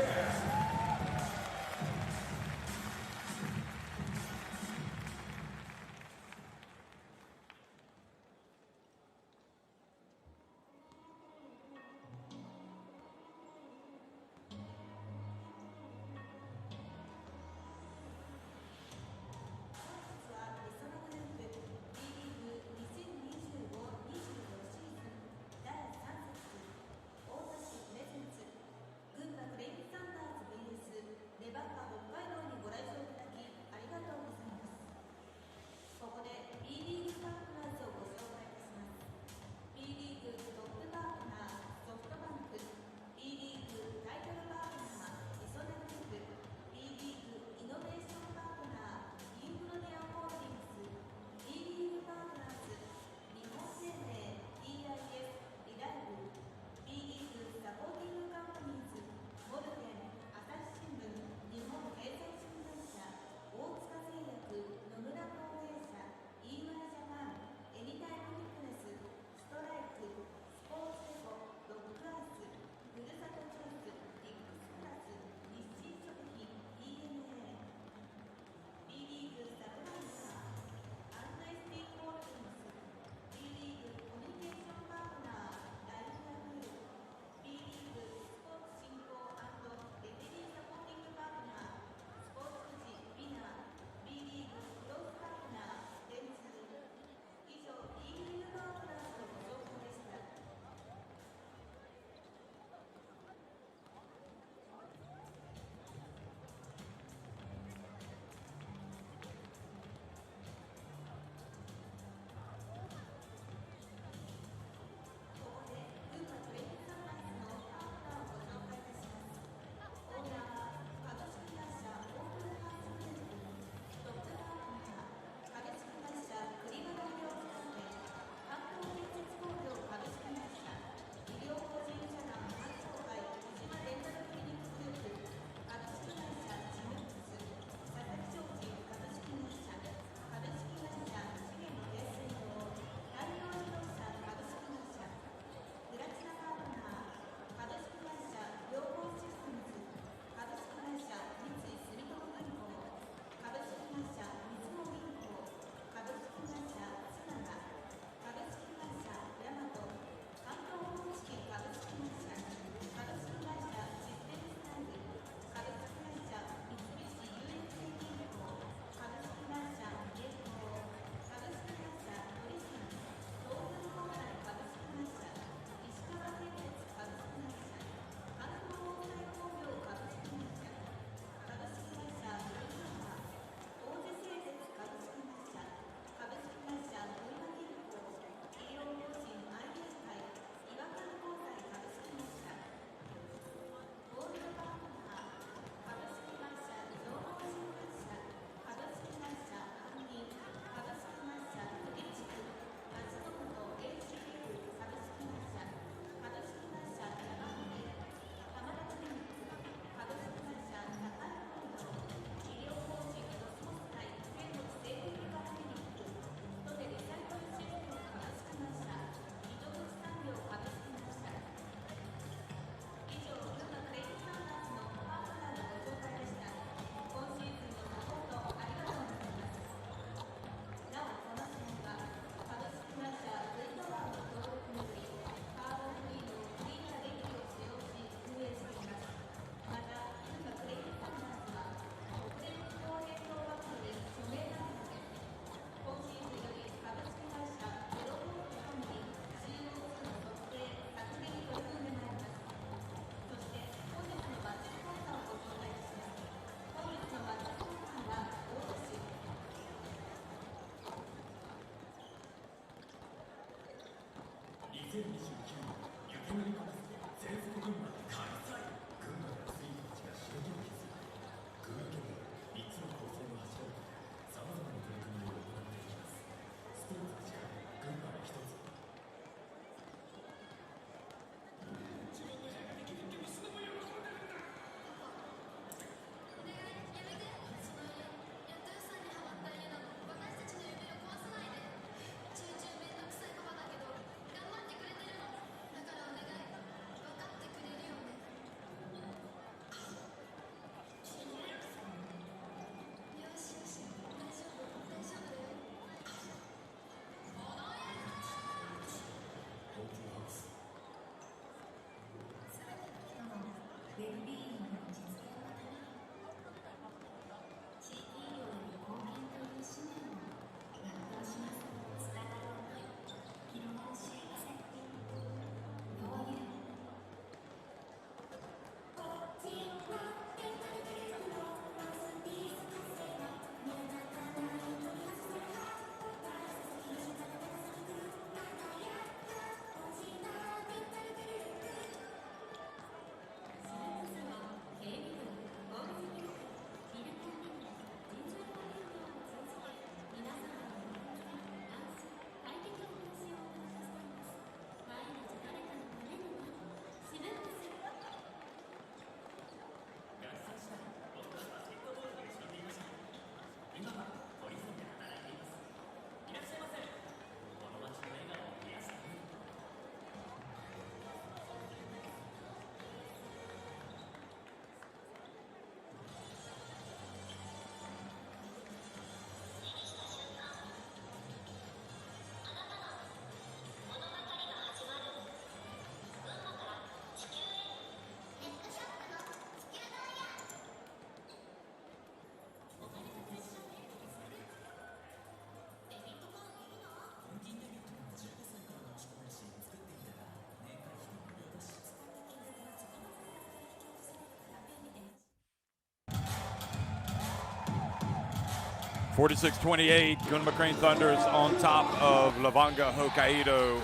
46-28, Gunma Crane Thunders on top of LEVANGA Hokkaido.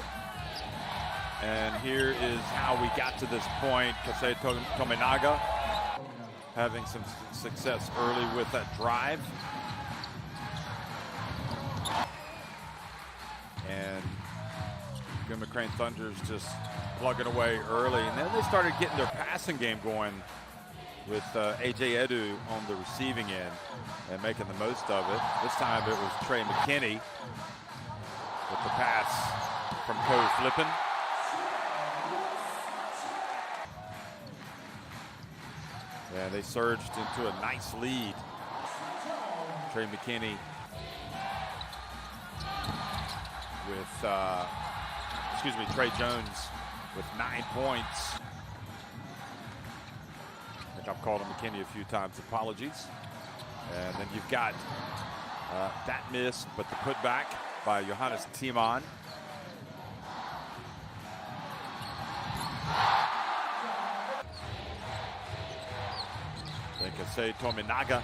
And here is how we got to this point. Kasei Tominaga having some success early with that drive. And Gunma Crane Thunders just plugging away early. And then they started getting their passing game going with AJ Edu on the receiving end and making the most of it. This time it was Trey McKinney with the pass from Ko Flippin. And they surged into a nice lead. Trey McKinney with, Trey Jones with 9 points. I think I've called him McKinney a few times, apologies. And then you've got that miss, but the putback by Johannes Timon. Then Kasei Tominaga.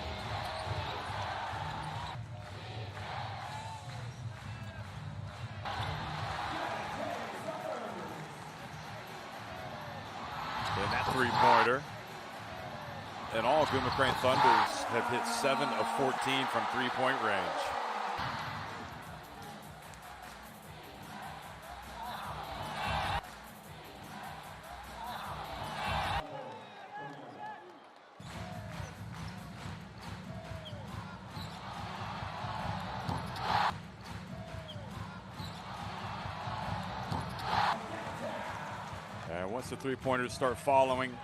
And that three-pointer. And all Gunma Crane Thunders have hit 7 of 14 from three-point range. And once the three-pointers start falling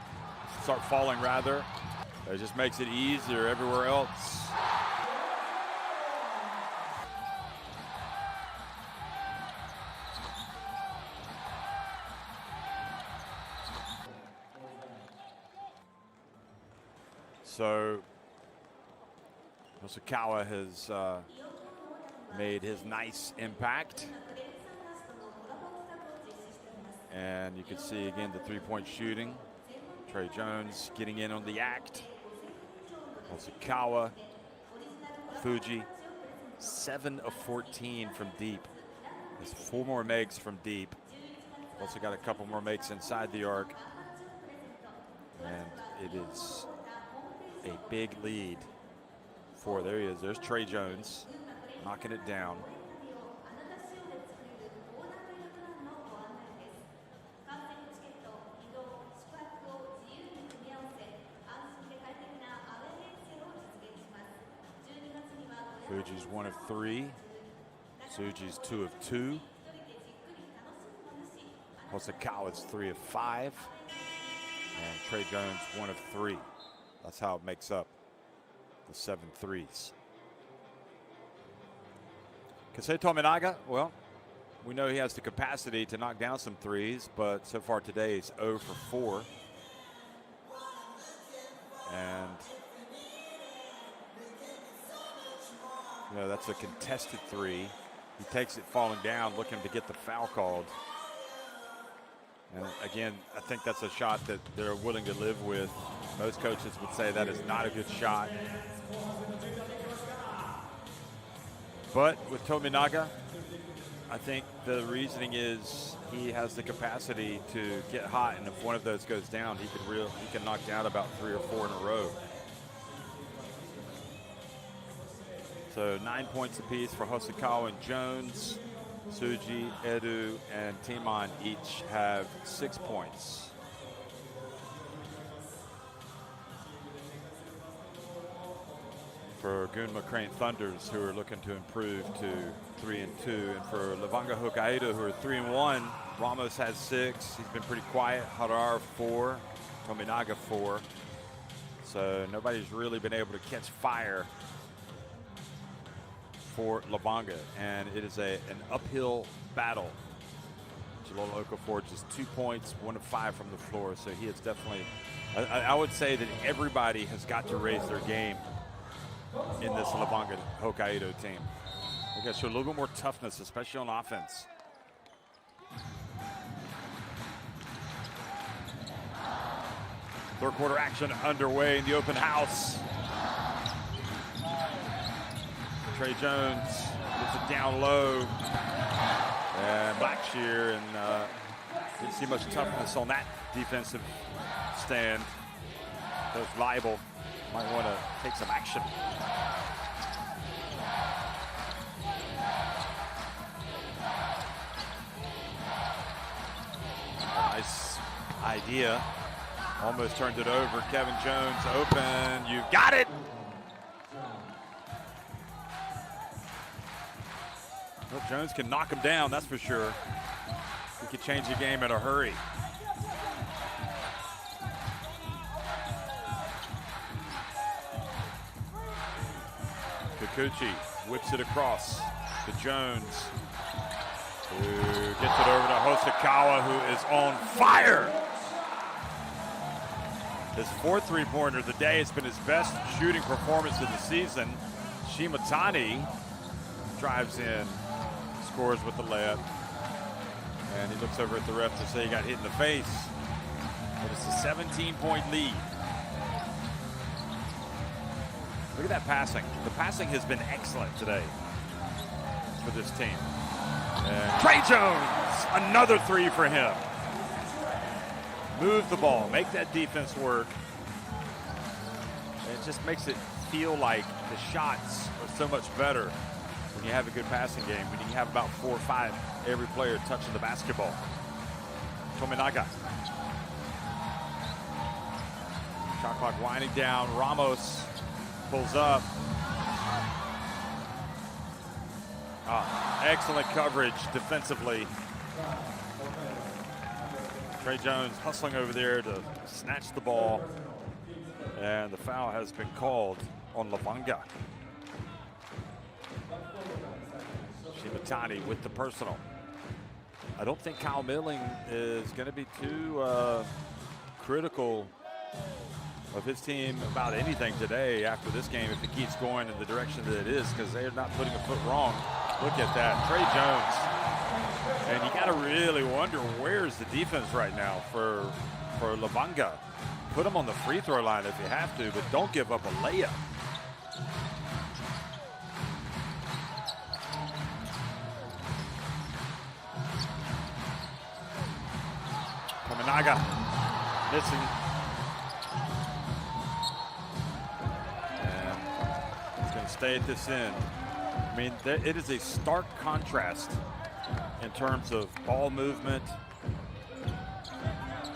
rather, it just makes it easier everywhere else. So Hosokawa has made his nice impact. And you can see again the three-point shooting. Trey Jones getting in on the act. Hosokawa, Fuji, 7 of 14 from deep. There's 4 more megs from deep. Also got a couple more makes inside the arc. And it is a big lead for, there he is, there's Trey Jones knocking it down. Fuji's 1 of 3. Tsuji's 2 of 2. Hosokawa's 3 of 5. And Trey Jones 1 of 3. That's how it makes up the 7 threes. Kosei Tominaga, well, we know he has the capacity to knock down some threes, but so far today he's 0 for 4. And you know, that's a contested 3. He takes it falling down, looking to get the foul called. And again, I think that's a shot that they're willing to live with. Most coaches would say that is not a good shot. But with Tominaga, I think the reasoning is he has the capacity to get hot, and if one of those goes down, he can knock down about 3 or 4 in a row. So 9 points apiece for Hosokawa and Jones. Tsuji, Edu, and Timon each have 6 points. For Gunma Crane Thunders, who are looking to improve to 3 and 2, and for Levanga Hokkaido, who are 3 and 1, Ramos has 6. He's been pretty quiet. Harar 4, Tominaga 4. So nobody's really been able to catch fire for Levanga, and it is an uphill battle. Jalolo Okafor just 2 points, 1 of 5 from the floor, so he is definitely, I would say that everybody has got to raise their game in this Levanga Hokkaido team. They got to show a little bit more toughness, especially on offense. Third quarter action underway in the open house. Trey Jones gets it down low, and Blackshear, and didn't see much toughness on that defensive stand. Coach Leibel might want to take some action. Nice idea. Almost turned it over. Kevin Jones open. You got it. Well, Jones can knock him down, that's for sure. He could change the game in a hurry. Kikuchi whips it across to Jones, who gets it over to Hosokawa, who is on fire. His 4th three-pointer of the day. It's been his best shooting performance of the season. Shimatani drives in, scores with the layup, and he looks over at the ref to say he got hit in the face. But it's a 17-point lead. Look at that passing. The passing has been excellent today for this team. And Trey Jones, another 3 for him. Move the ball, make that defense work. And it just makes it feel like the shots are so much better when you have a good passing game, when you have about 4 or 5 every player touching the basketball. Tominaga. Shot clock winding down. Ramos pulls up. Excellent coverage defensively. Trey Jones hustling over there to snatch the ball, and the foul has been called on Levanga. Shimatani with the personal. I don't think Kyle Milling is going to be too critical of his team about anything today after this game if it keeps going in the direction that it is, because they're not putting a foot wrong. Look at that, Trey Jones. And you got to really wonder, where's the defense right now for Levanga? Put them on the free throw line if you have to, but don't give up a layup. Tominaga missing. And he's going to stay at this end. I mean, it is a stark contrast in terms of ball movement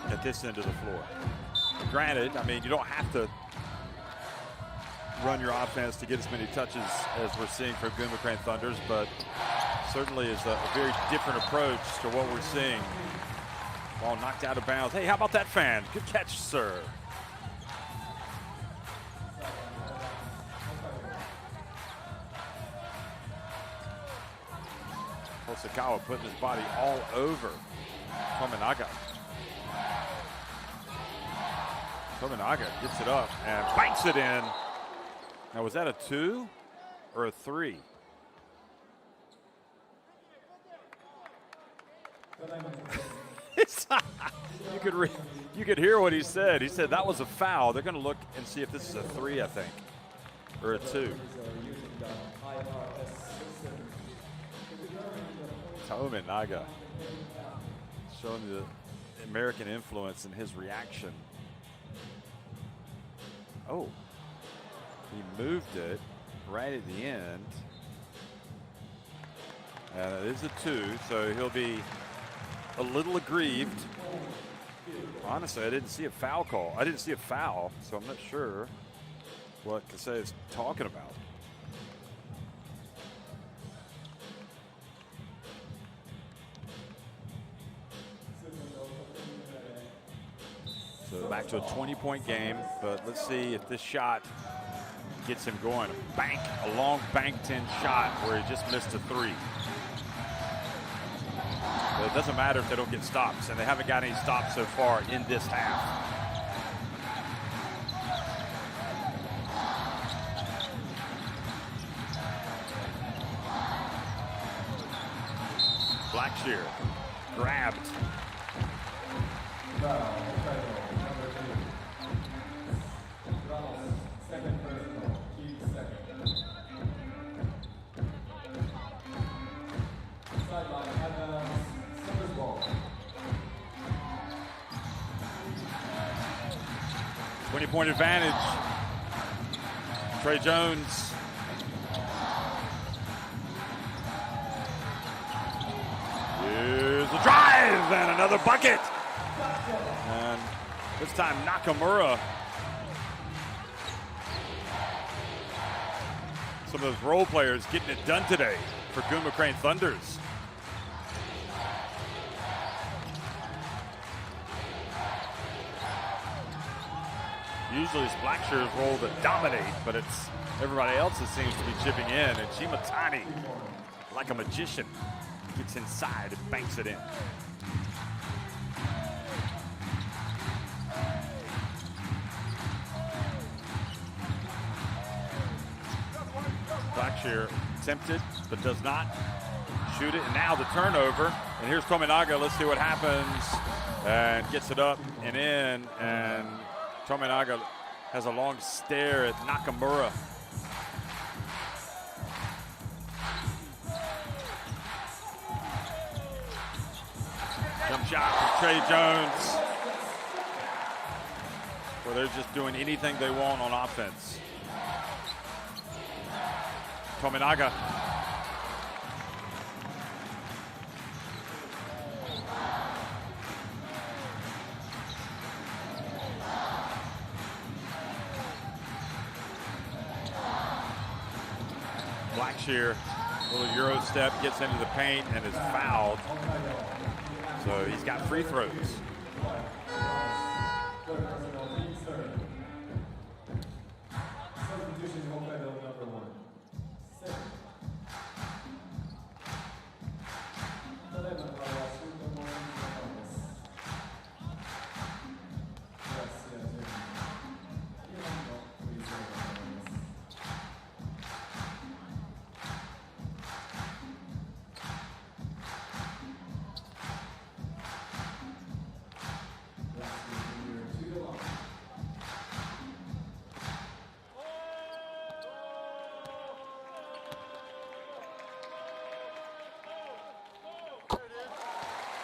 at this end of the floor. Granted, I mean, you don't have to run your offense to get as many touches as we're seeing from Gunma Crane Thunders, but certainly is a very different approach to what we're seeing. Ball knocked out of bounds. Hey, how about that fan? Good catch, sir. Hosokawa putting his body all over Tominaga. Tominaga gets it up and banks it in. Now, was that a 2 or a 3? You could hear what he said. He said that was a foul. They're going to look and see if this is a 3, I think, or a 2. Tominaga showing the American influence in his reaction. Oh, he moved it right at the end. It is a 2, so he'll be a little aggrieved. Honestly, I didn't see a foul call. I didn't see a foul, so I'm not sure what Kasei is talking about. So back to a 20-point game, but let's see if this shot gets him going. A long bank 10 shot where he just missed a 3. But it doesn't matter if they don't get stops, and they haven't got any stops so far in this half. Blackshear grabbed. Point advantage. Trey Jones. Here's the drive and another bucket. And this time Nakamura. Some of those role players getting it done today for Gunma Crane Thunders. Usually it's Blackshear's role to dominate, but it's everybody else that seems to be chipping in. And Shimatani, like a magician, gets inside and banks it in. Blackshear tempted, but does not shoot it. And now the turnover. And here's Tominaga. Let's see what happens. And gets it up and in. And Tominaga has a long stare at Nakamura. Jump shot from Trey Jones. Where they're just doing anything they want on offense. Tominaga. Blackshear, little Euro step, gets into the paint and is fouled. So he's got free throws.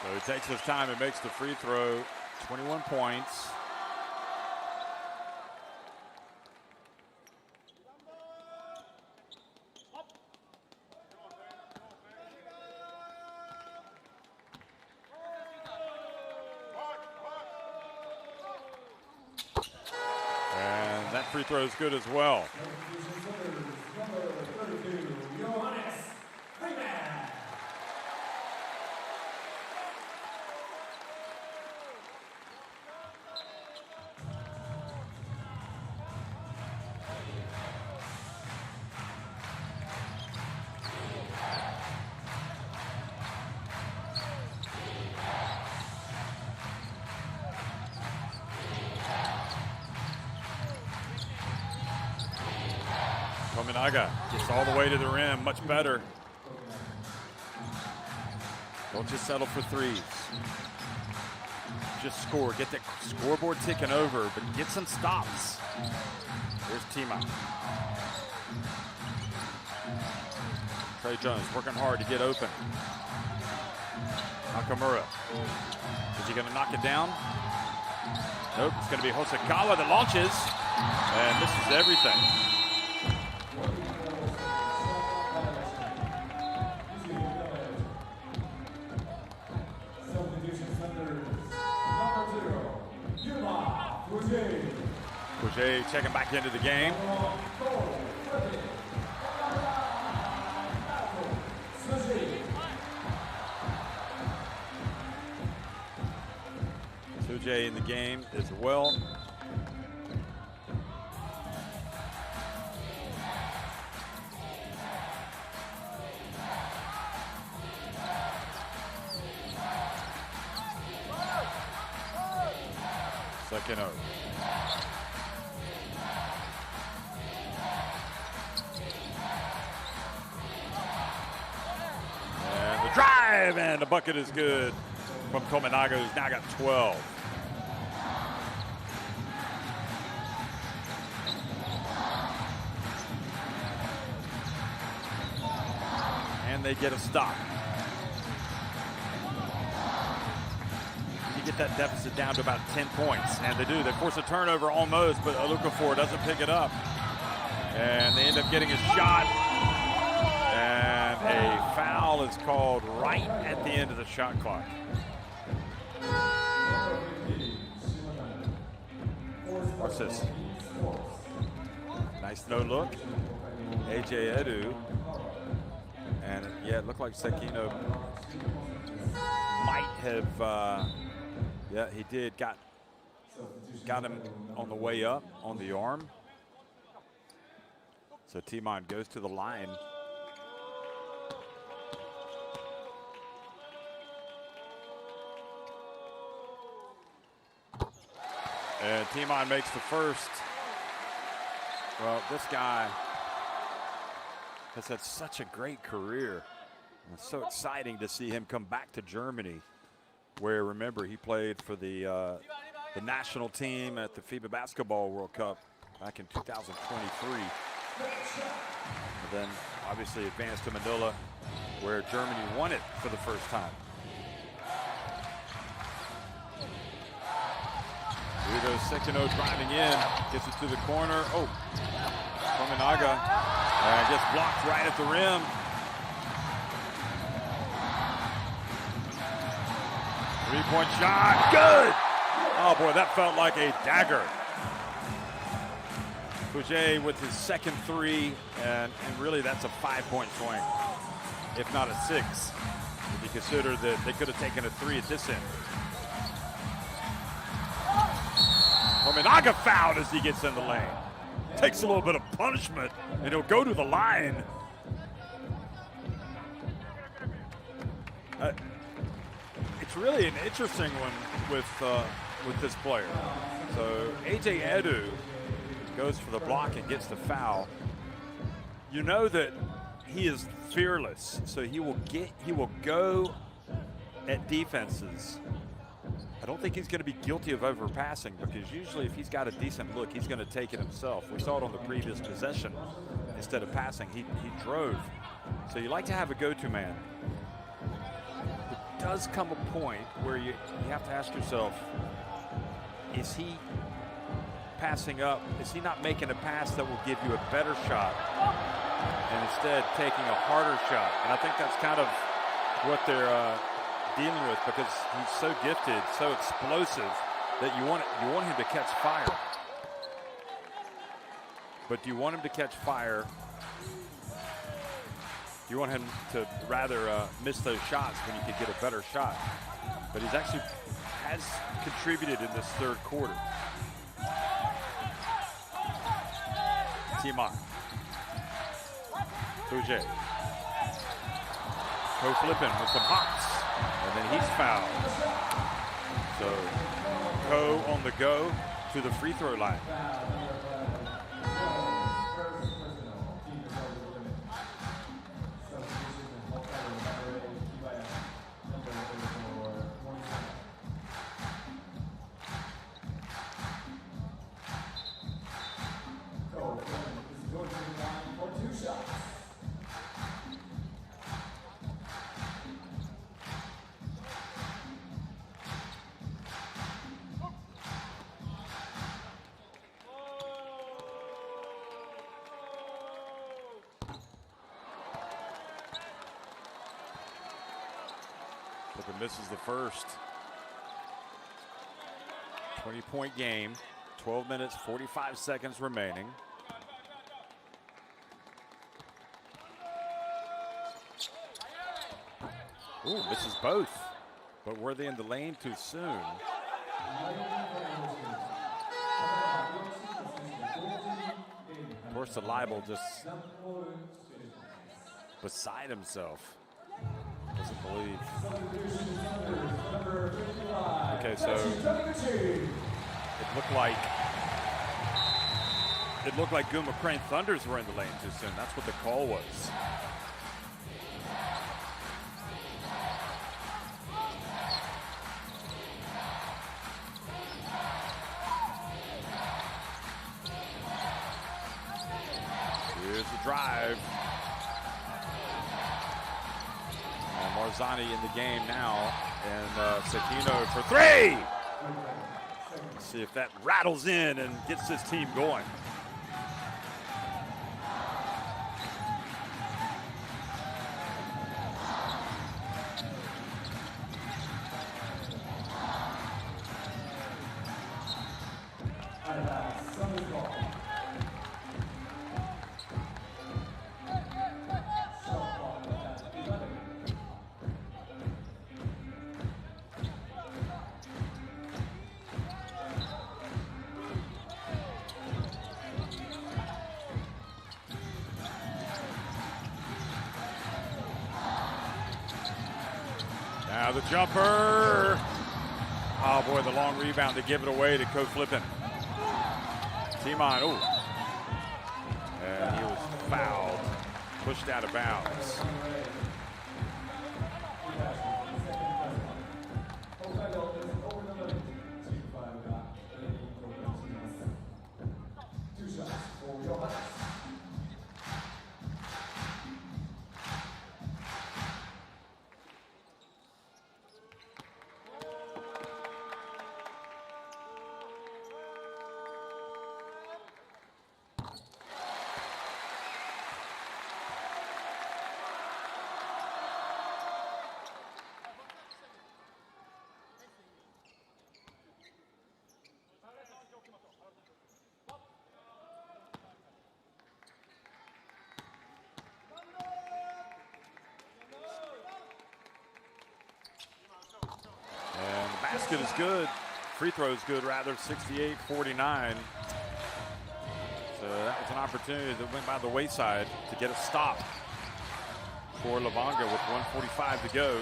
So he takes his time and makes the free throw. 21 points. And that free throw is good as well. Tominaga gets all the way to the rim, much better. Don't just settle for threes. Just score, get that scoreboard ticking over, but get some stops. Here's timeout. Trey Jones working hard to get open. Nakamura. Is he going to knock it down? Nope, it's going to be Hosokawa that launches and misses everything. Kujay checking back into the game. Sujay in the game as well. Second over. And the drive, and the bucket is good from Tominaga, who's now got 12. And they get a stop. You get that deficit down to about 10 points, and they do. They force a turnover almost, but Olukafor doesn't pick it up. And they end up getting a shot. And a foul is called right at the end of the shot clock. Watch this. Nice no look. AJ Edu. And yeah, it looked like Sekino might have, yeah, he did. Got him on the way up on the arm. So Timon goes to the line. And Timon makes the first. Well, this guy has had such a great career. It's so exciting to see him come back to Germany, where, remember, he played for the national team at the FIBA Basketball World Cup back in 2023. And then obviously advanced to Manila, where Germany won it for the first time. Here goes Sekino driving in, gets it to the corner. Oh, Tominaga gets blocked right at the rim. Three-point shot, good! Oh boy, that felt like a dagger. Fouché with his second three, and really that's a 5-point swing, if not a 6, if you consider that they could have taken a 3 at this end. Tominaga fouled as he gets in the lane. Takes a little bit of punishment, and he'll go to the line. It's really an interesting one with this player. So AJ Edu goes for the block and gets the foul. You know that he is fearless, so he will go at defenses. I don't think he's going to be guilty of overpassing, because usually if he's got a decent look, he's going to take it himself. We saw it on the previous possession. Instead of passing, he drove. So you like to have a go-to man. It does come a point where you have to ask yourself, is he passing up? Is he not making a pass that will give you a better shot and instead taking a harder shot? And I think that's kind of what they're dealing with, because he's so gifted, so explosive, that you want him to catch fire. But do you want him to catch fire? You want him to rather miss those shots when you could get a better shot. But he's actually has contributed in this third quarter. Timeout. Bouger. Co-flipping with some hops. And then he's fouled. So Co on the go to the free throw line. Misses the first. 20-point game. 12 minutes, 45 seconds remaining. Ooh, misses both. But were they in the lane too soon? Of course, the libel just beside himself. Doesn't believe. Okay, so it looked like Gunma Crane Thunders were in the lane too soon. That's what the call was. Here's the drive. Marzani in the game now, and Sekino for three. Let's see if that rattles in and gets this team going. Now the jumper. Oh boy, the long rebound to give it away to Ko Flippin. Timon, ooh. And he was fouled, pushed out of bounds. Basket is good. Free throw is good, rather, 68-49. So that was an opportunity that went by the wayside to get a stop for LEVANGA with 1:45 to go.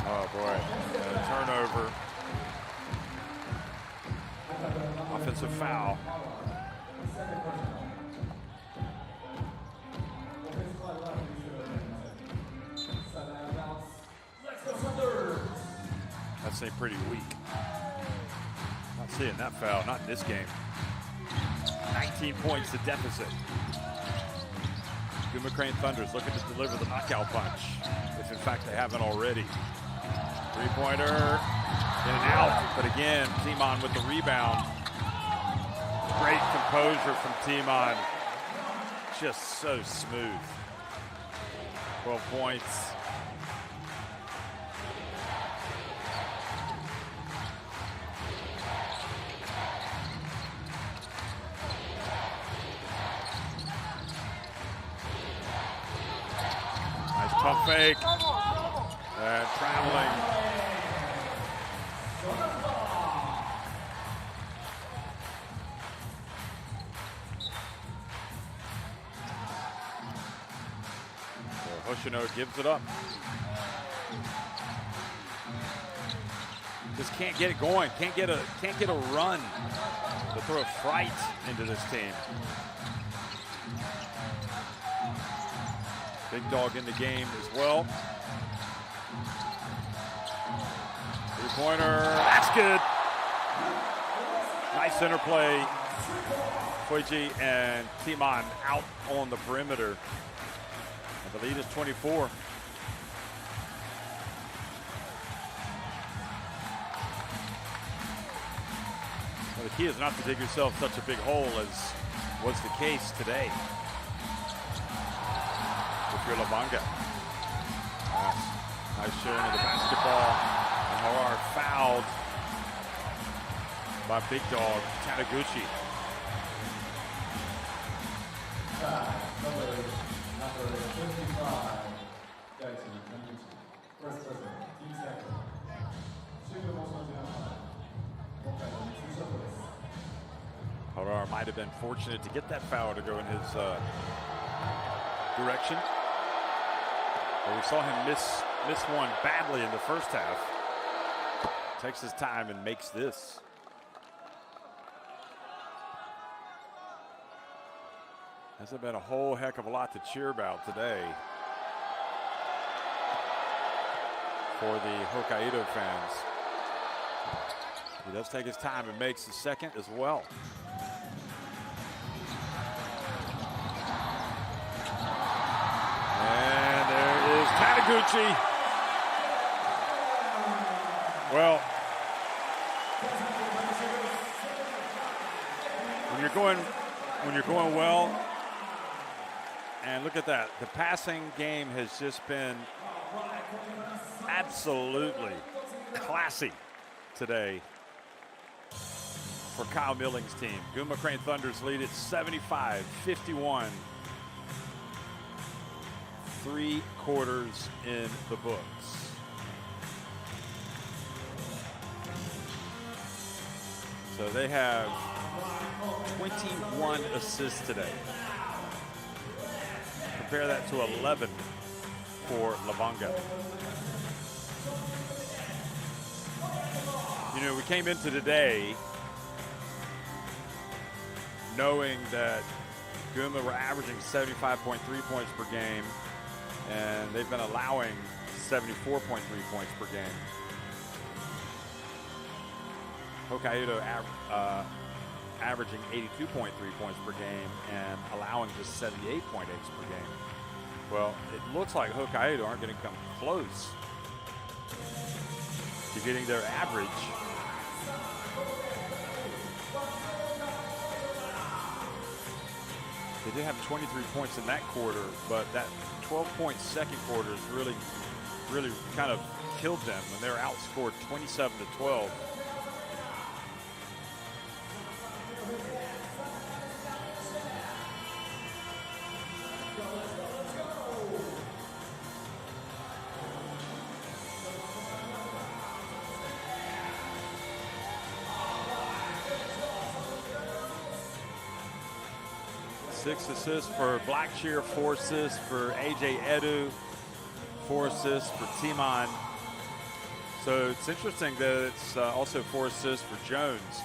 Oh, boy. Turnover. Offensive foul. That's pretty weak. Not seeing that foul, not in this game. 19 points to deficit. Gunma Crane Thunders looking to deliver the knockout punch, if in fact they haven't already. Three-pointer, in and out, but again, Timon with the rebound. Great composure from Timon. Just so smooth. 12 points. Nice tough fake. And traveling. Hoshino gives it up. Just can't get it going. Can't get a run to throw a fright into this team. Big dog in the game as well. Three-pointer, that's good. Nice interplay. Koichi and Timon out on the perimeter. The lead is 24. Well, the key is not to dig yourself such a big hole as was the case today with your LEVANGA. Nice showing of the basketball. And Harar fouled by big dog Taniguchi. Number 25, First President, Team Second. Harar might have been fortunate to get that foul to go in his direction. But we saw him miss one badly in the first half. Takes his time and makes this. Hasn't been a whole heck of a lot to cheer about today for the Hokkaido fans. He does take his time and makes the second as well. And there is Taniguchi. Well, when you're going well, and look at that. The passing game has just been absolutely classy today for Kyle Milling's team. Gunma Crane Thunders lead at 75-51. 3 quarters in the books. So they have 21 assists today. Compare that to 11 for LEVANGA. You know, we came into today knowing that Gunma were averaging 75.3 points per game, and they've been allowing 74.3 points per game. Hokkaido averaging 82.3 points per game and allowing just 78.8 per game. Well, it looks like Hokkaido aren't going to come close to getting their average. They did have 23 points in that quarter, but that 12-point second quarter has really kind of killed them when they were outscored 27-12. Six assists for Blackshear, 4 assists for AJ Edu, 4 assists for Timon. So it's interesting that it's also 4 assists for Jones.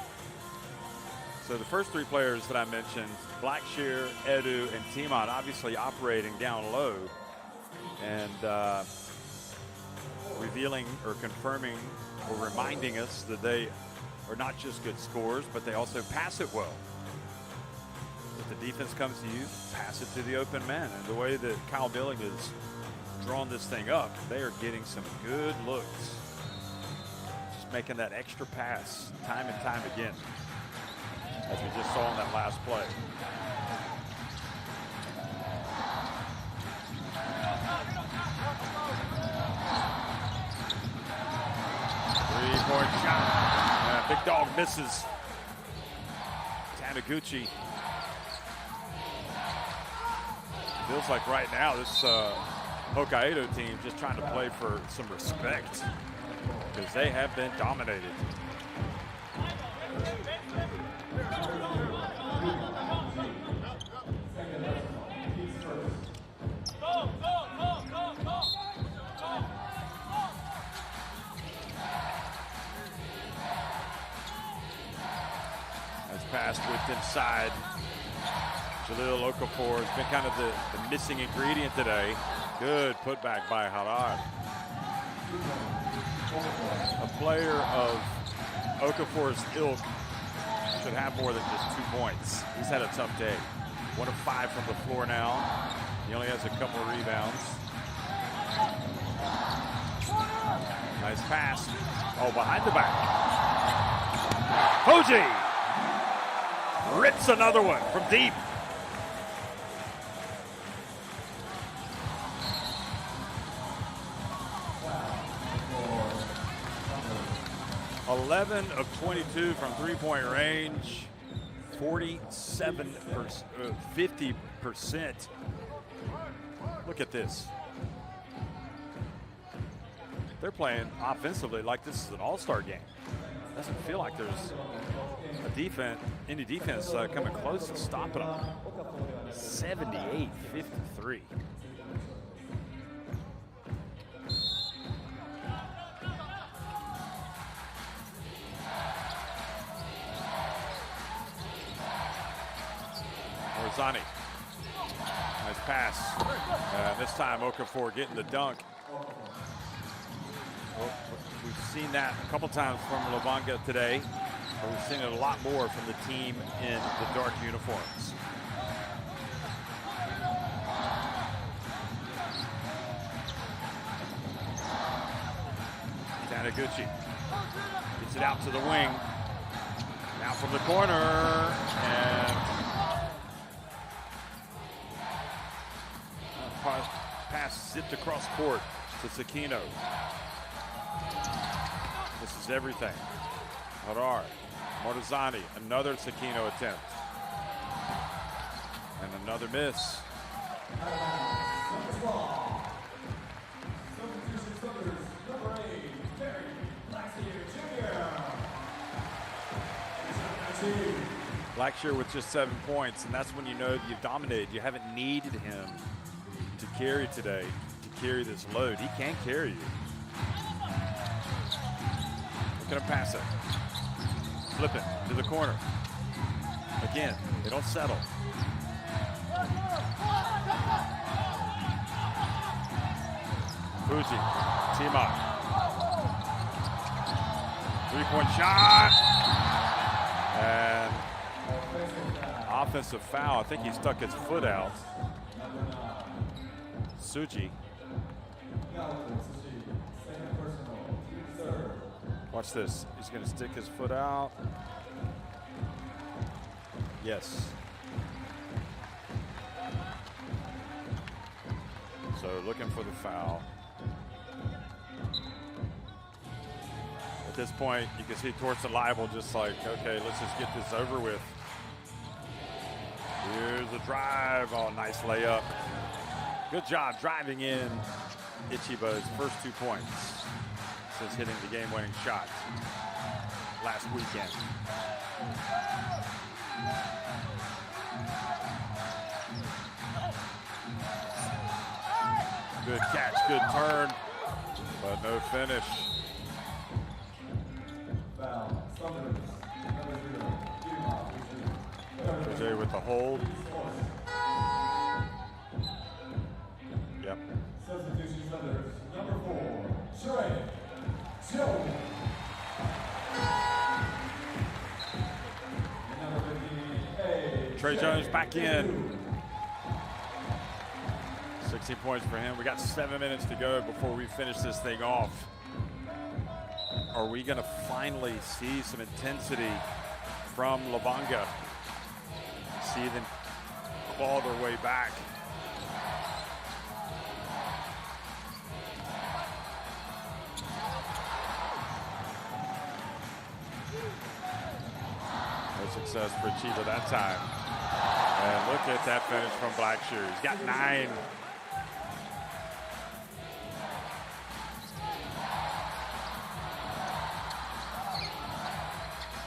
So the first 3 players that I mentioned, Blackshear, Edu, and Timon, obviously operating down low and revealing or confirming or reminding us that they are not just good scorers, but they also pass it well. If the defense comes to you, pass it to the open man. And the way that Kyle Milling has drawn this thing up, they are getting some good looks making that extra pass time and time again, as we just saw in that last play. Three-point shot. Big Dog misses. Taniguchi. Feels like right now this Hokkaido team just trying to play for some respect, because they have been dominated. That's passed with inside. Jalil Okafor has been kind of the missing ingredient today. Good putback by Harar. A player of Okafor's ilk should have more than just 2 points. He's had a tough day. 1 of 5 from the floor now. He only has a couple of rebounds. Nice pass. Oh, behind the back. Hoji rips another one from deep. 11 of 22 from three-point range, 50%. Look at this. They're playing offensively like this is an all-star game. Doesn't feel like there's any defense coming close to stopping them. 78-53. Zani. Nice pass. This time Okafor getting the dunk. Well, we've seen that a couple times from LEVANGA today, but we've seen it a lot more from the team in the dark uniforms. Taniguchi gets it out to the wing. Now from the corner, and pass zipped across court to Sakino. This is everything. Harar, Mortazani, another Sakino attempt. And another miss. Blackshear with just 7 points, and that's when you know that you've dominated. You haven't needed him to carry today, to carry this load. He can carry you. Look at him pass it. Flip it to the corner. Again, they don't settle. Fuji, team-up. Three-point shot. And offensive foul. I think he stuck his foot out. Suji. Watch this. He's going to stick his foot out. Yes. So looking for the foul. At this point, you can see Torsten Leibel just like, okay, let's just get this over with. Here's a drive. Oh, nice layup. Good job driving in Ichiba's first 2 points since hitting the game-winning shot last weekend. Good catch, good turn, but no finish. Jay with the hold. Yep. Substitution starters, number 4, Trey Jones. Trey Jones back in. 16 points for him. We got 7 minutes to go before we finish this thing off. are we going to finally see some intensity from LEVANGA? See them claw their way back. No success for Chiba that time. And look at that finish from Blackshear. He's got 9.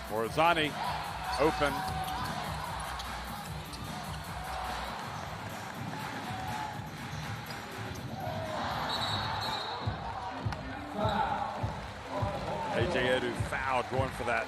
Morizani open. AJ Edu fouled, going for that.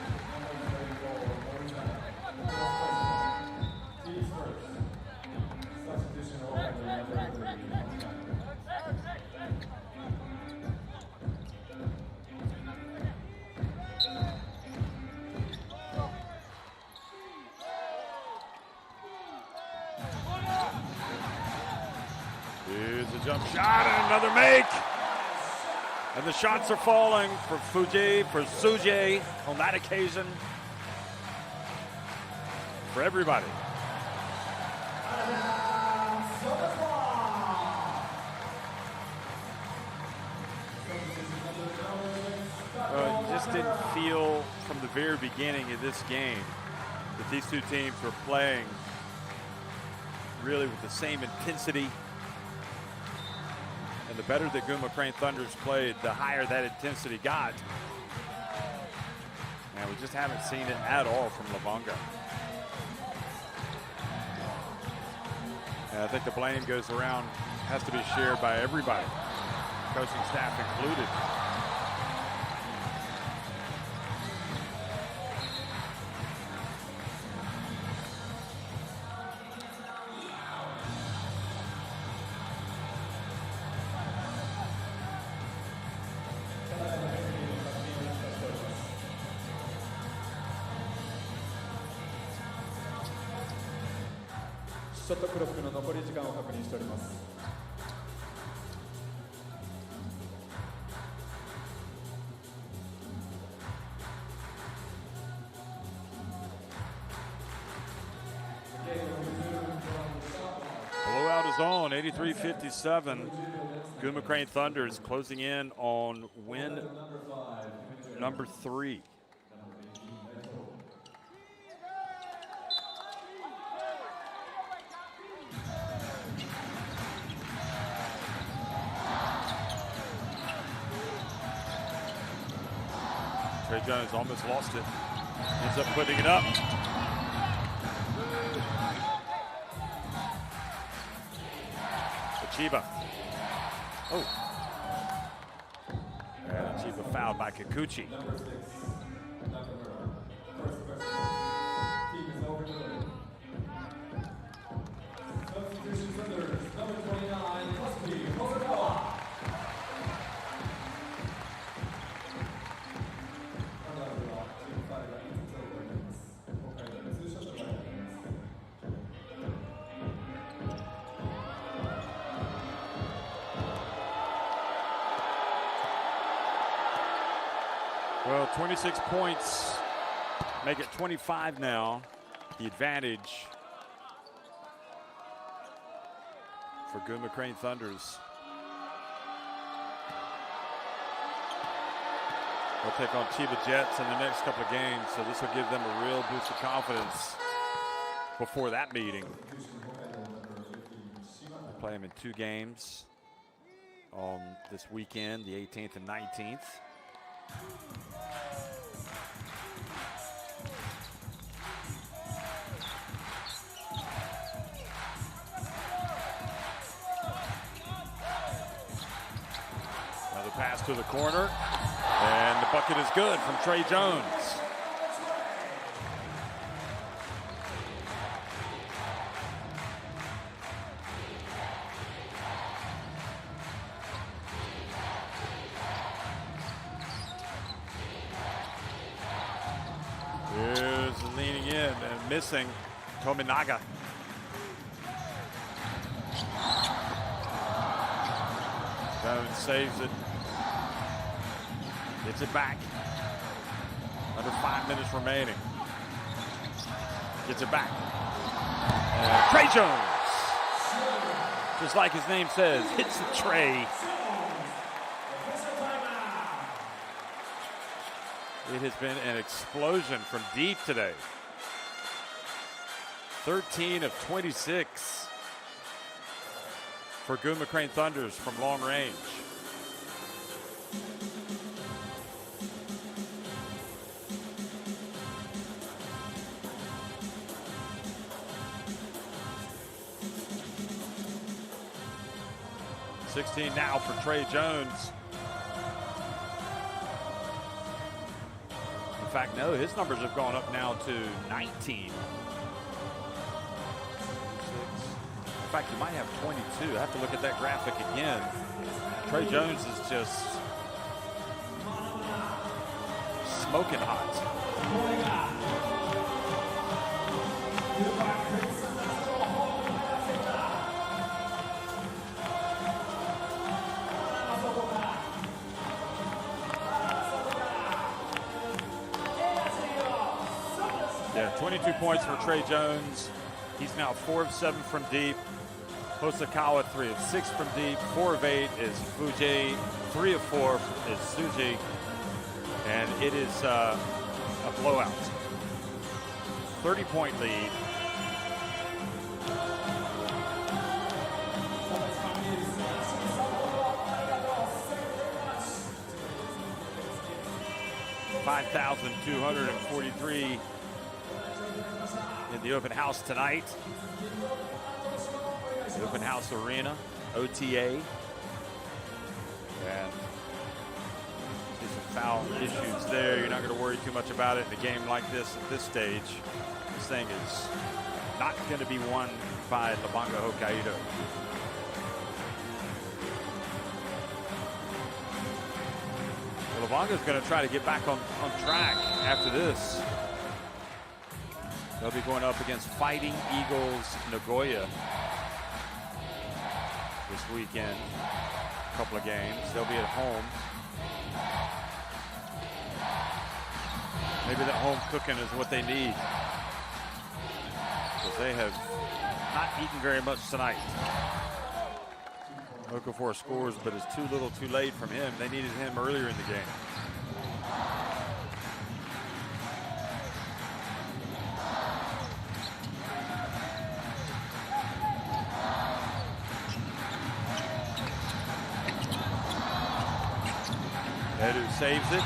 Here's a jump shot and another make. And the shots are falling for Suje on that occasion. For everybody. Well, it just didn't feel from the very beginning of this game that these two teams were playing really with the same intensity. And the better that Gunma Crane Thunders played, the higher that intensity got. And we just haven't seen it at all from LEVANGA. And I think the blame goes around, has to be shared by everybody, coaching staff included.ショットクロックの残り時間を確認しております。Blowout is on, 83-57. Gunma Crane Thunders closing in on win number 3. Trey Jones almost lost it. Ends up putting it up. Chiba. Oh. And Chiba fouled by Kikuchi. Well, 26 points, make it 25 now. The advantage for Gunma Crane Thunders. They'll take on Chiba Jets in the next couple of games, so this will give them a real boost of confidence before that meeting. They play them in 2 games on this weekend, the 18th and 19th. Another pass to the corner, and the bucket is good from Trey Jones. Here's leaning in and missing Tominaga. Jones saves it. Gets it back. 5 minutes remaining. Gets it back. And Trey Jones, just like his name says, hits the tray. It has been an explosion from deep today. 13 of 26 for Gunma Crane Thunders from long range. $16 now for Trey Jones. In fact, no, his numbers have gone up now to 19. In fact, you might have 22. I have to look at that graphic again. Trey Jones is just smoking hot. Yeah, 22 points for Trey Jones. He's now 4 of 7 from deep. Hosokawa 3 of 6 from deep. 4 of 8 is Fuji. 3 of 4 is Suji. And it is a blowout. 30-point lead. $5,243 in the open house tonight. The open house arena, OTA. And see some foul issues there. You're not going to worry too much about it in a game like this at this stage. This thing is not going to be won by LEVANGA Hokkaido. LEVANGA is going to try to get back on track after this. They'll be going up against Fighting Eagles Nagoya this weekend. A couple of games. They'll be at home. Maybe that home cooking is what they need, because they have not eaten very much tonight. Okafor scores, but it's too little too late from him. They needed him earlier in the game. Edu saves it.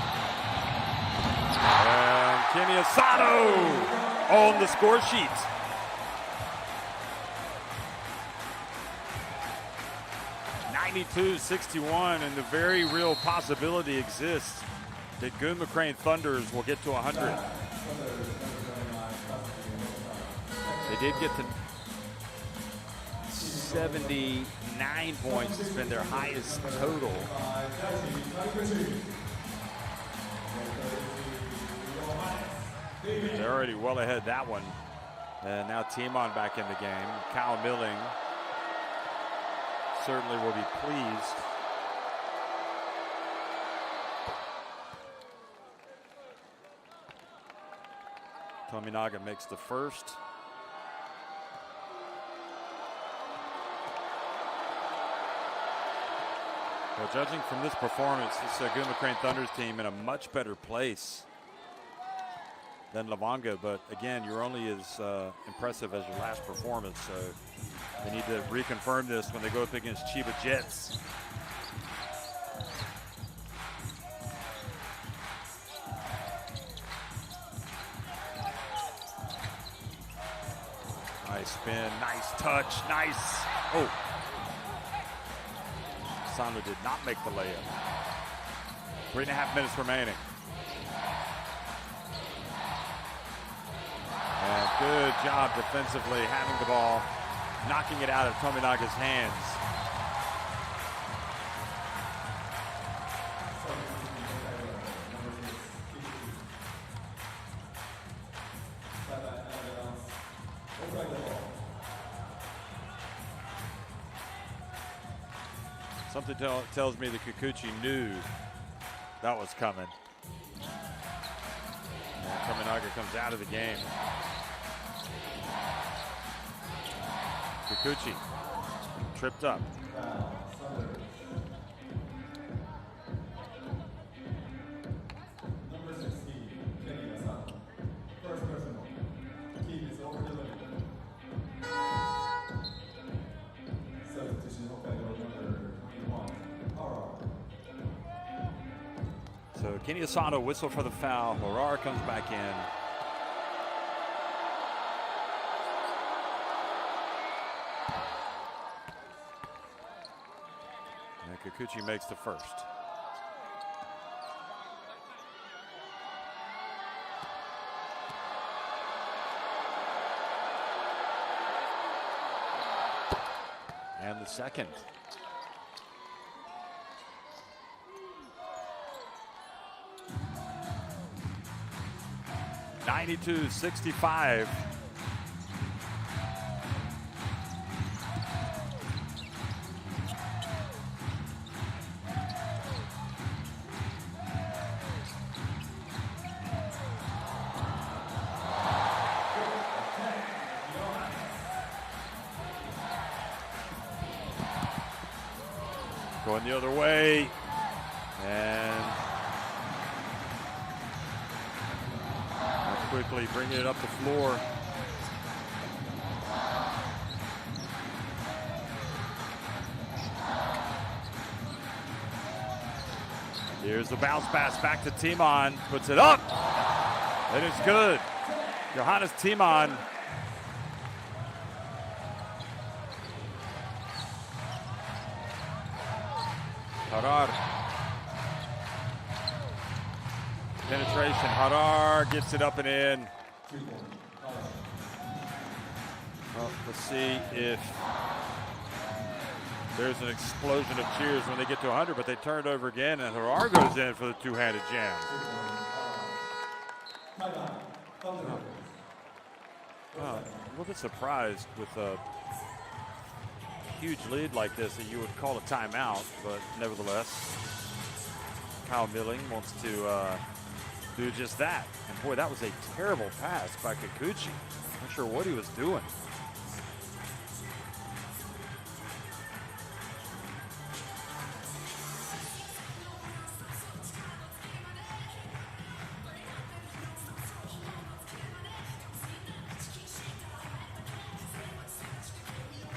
And Kenny Asano on the score sheet. $92-61, and the very real possibility exists that Gunma Crane Thunders will get to 100. They did get to 79 points. It's been their highest total. They're already well ahead that one. And now Timon back in the game. Kyle Milling certainly will be pleased. Tominaga makes the first. Well, judging from this performance, this Gunma Crane Thunders team in a much better place than LEVANGA, but again, you're only as impressive as your last performance, so they need to reconfirm this when they go up against Chiba Jets. Nice spin, nice touch, nice. Oh. Sano did not make the layup. 3.5 minutes remaining. And good job defensively, having the ball, knocking it out of Tominaga's hands. Something tells me that Kikuchi knew that was coming. And Tiger comes out of the game. Kikuchi tripped up. Number 16, Kenny-san. First personal. Team is over the limit. Substitution Hokkaido number 21, Hara. So Kenny Asano whistle for the foul. Horar comes back in. And Kikuchi makes the first. And the second. (92-65). Going the other way, and quickly bringing it up the floor. Here's the bounce pass back to Timon, puts it up, and it's good. Johannes Timon. Harar. Penetration. Harar gets it up and in. Well, let's see if there's an explosion of cheers when they get to 100, but they turned over again, and Harar goes in for the two-handed jam. A little bit surprised with a huge lead like this that you would call a timeout, but nevertheless, Kyle Milling wants to do just that. And boy, that was a terrible pass by Kikuchi. Not sure what he was doing.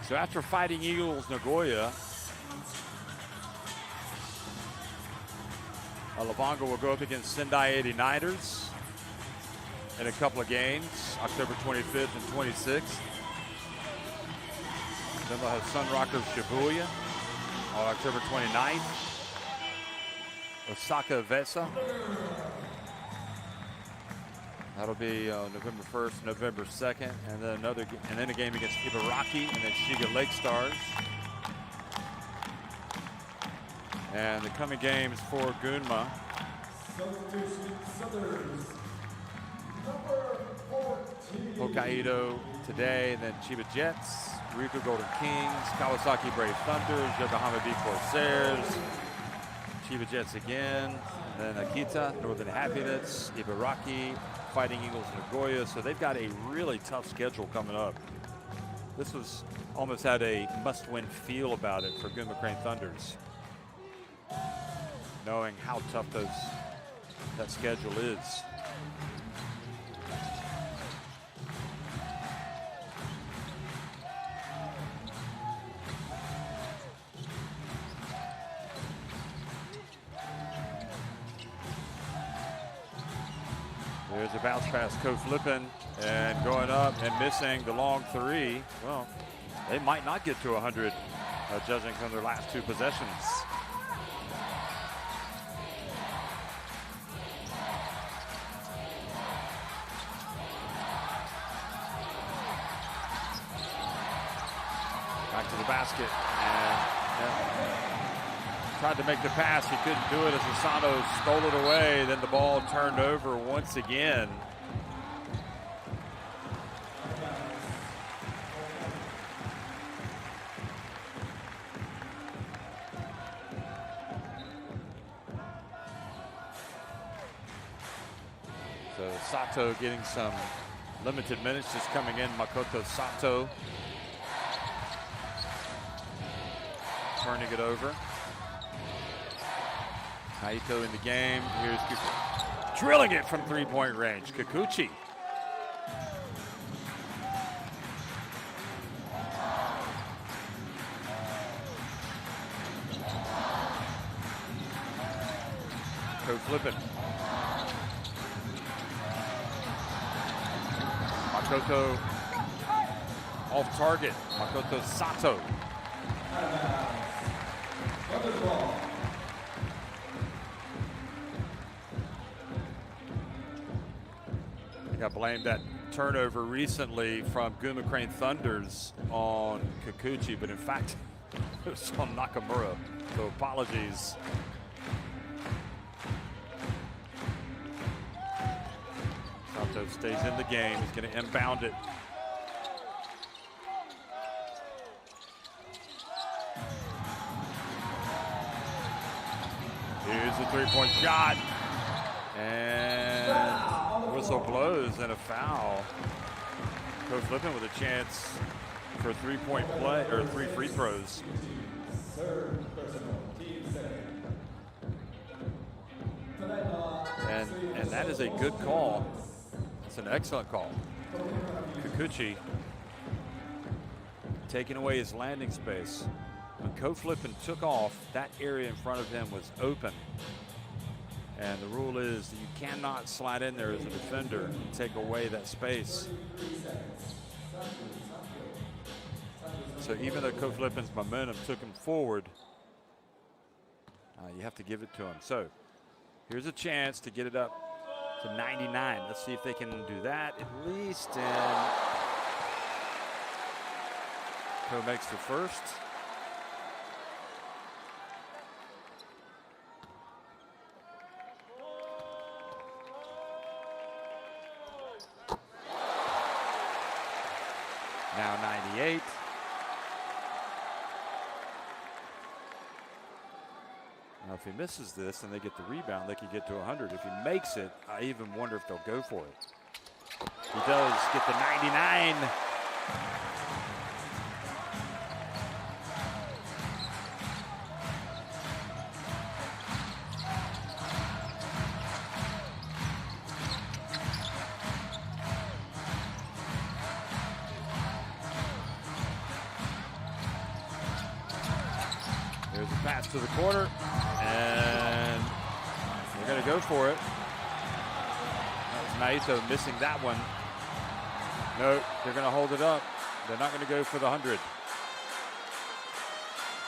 So after Fighting Eagles Nagoya, LEVANGA will go up against Sendai 89ers in a couple of games, October 25th and 26th. Then they'll have Sun Rockers Shibuya on October 29th. Osaka Vesa. That'll be November 1st, November 2nd, and then a game against Ibaraki and then Shiga Lake Stars. And the coming games for Gunma. Hokkaido today, and then Chiba Jets, Ryukyu Golden Kings, Kawasaki Brave Thunders, Yokohama B Corsairs, Chiba Jets again, and then Akita, Northern Happiness, Ibaraki, Fighting Eagles Nagoya. So they've got a really tough schedule coming up. This was almost had a must-win feel about it for Gunma Crane Thunders, knowing how tough that schedule is. There's a bounce pass, Kof Lippen, and going up and missing the long three. Well, they might not get to 100, judging from their last two possessions. Back to the basket, and tried to make the pass. He couldn't do it as Asano stole it away. Then the ball turned over once again. So Sato getting some limited minutes, just coming in. Makoto Sato turning it over. Naito in the game. Here's drilling it from three-point range. Kikuchi. Flipping. Makoto off target. Makoto Sato. I think I blamed that turnover recently from Gunma Crane Thunders on Kikuchi, but in fact, it was on Nakamura. So apologies. Sato stays in the game. He's going to inbound it. Here's the three-point shot. And whistle blows and a foul. Coach Flippin with a chance for a three-point play, or 3 free throws. And that is a good call. It's an excellent call. Kikuchi taking away his landing space. When Coach Flippin took off, that area in front of him was open. And the rule is that you cannot slide in there as a defender and take away that space. So even though Coach Flippin's momentum took him forward, you have to give it to him. So here's a chance to get it up to 99. Let's see if they can do that at least. And Co makes the first. Now 98. Now if he misses this and they get the rebound, they could get to 100. If he makes it, I even wonder if they'll go for it. He does get the 99. There's a pass to the corner, and they're going to go for it. That was Naito missing that one. No, they're going to hold it up. They're not going to go for the 100.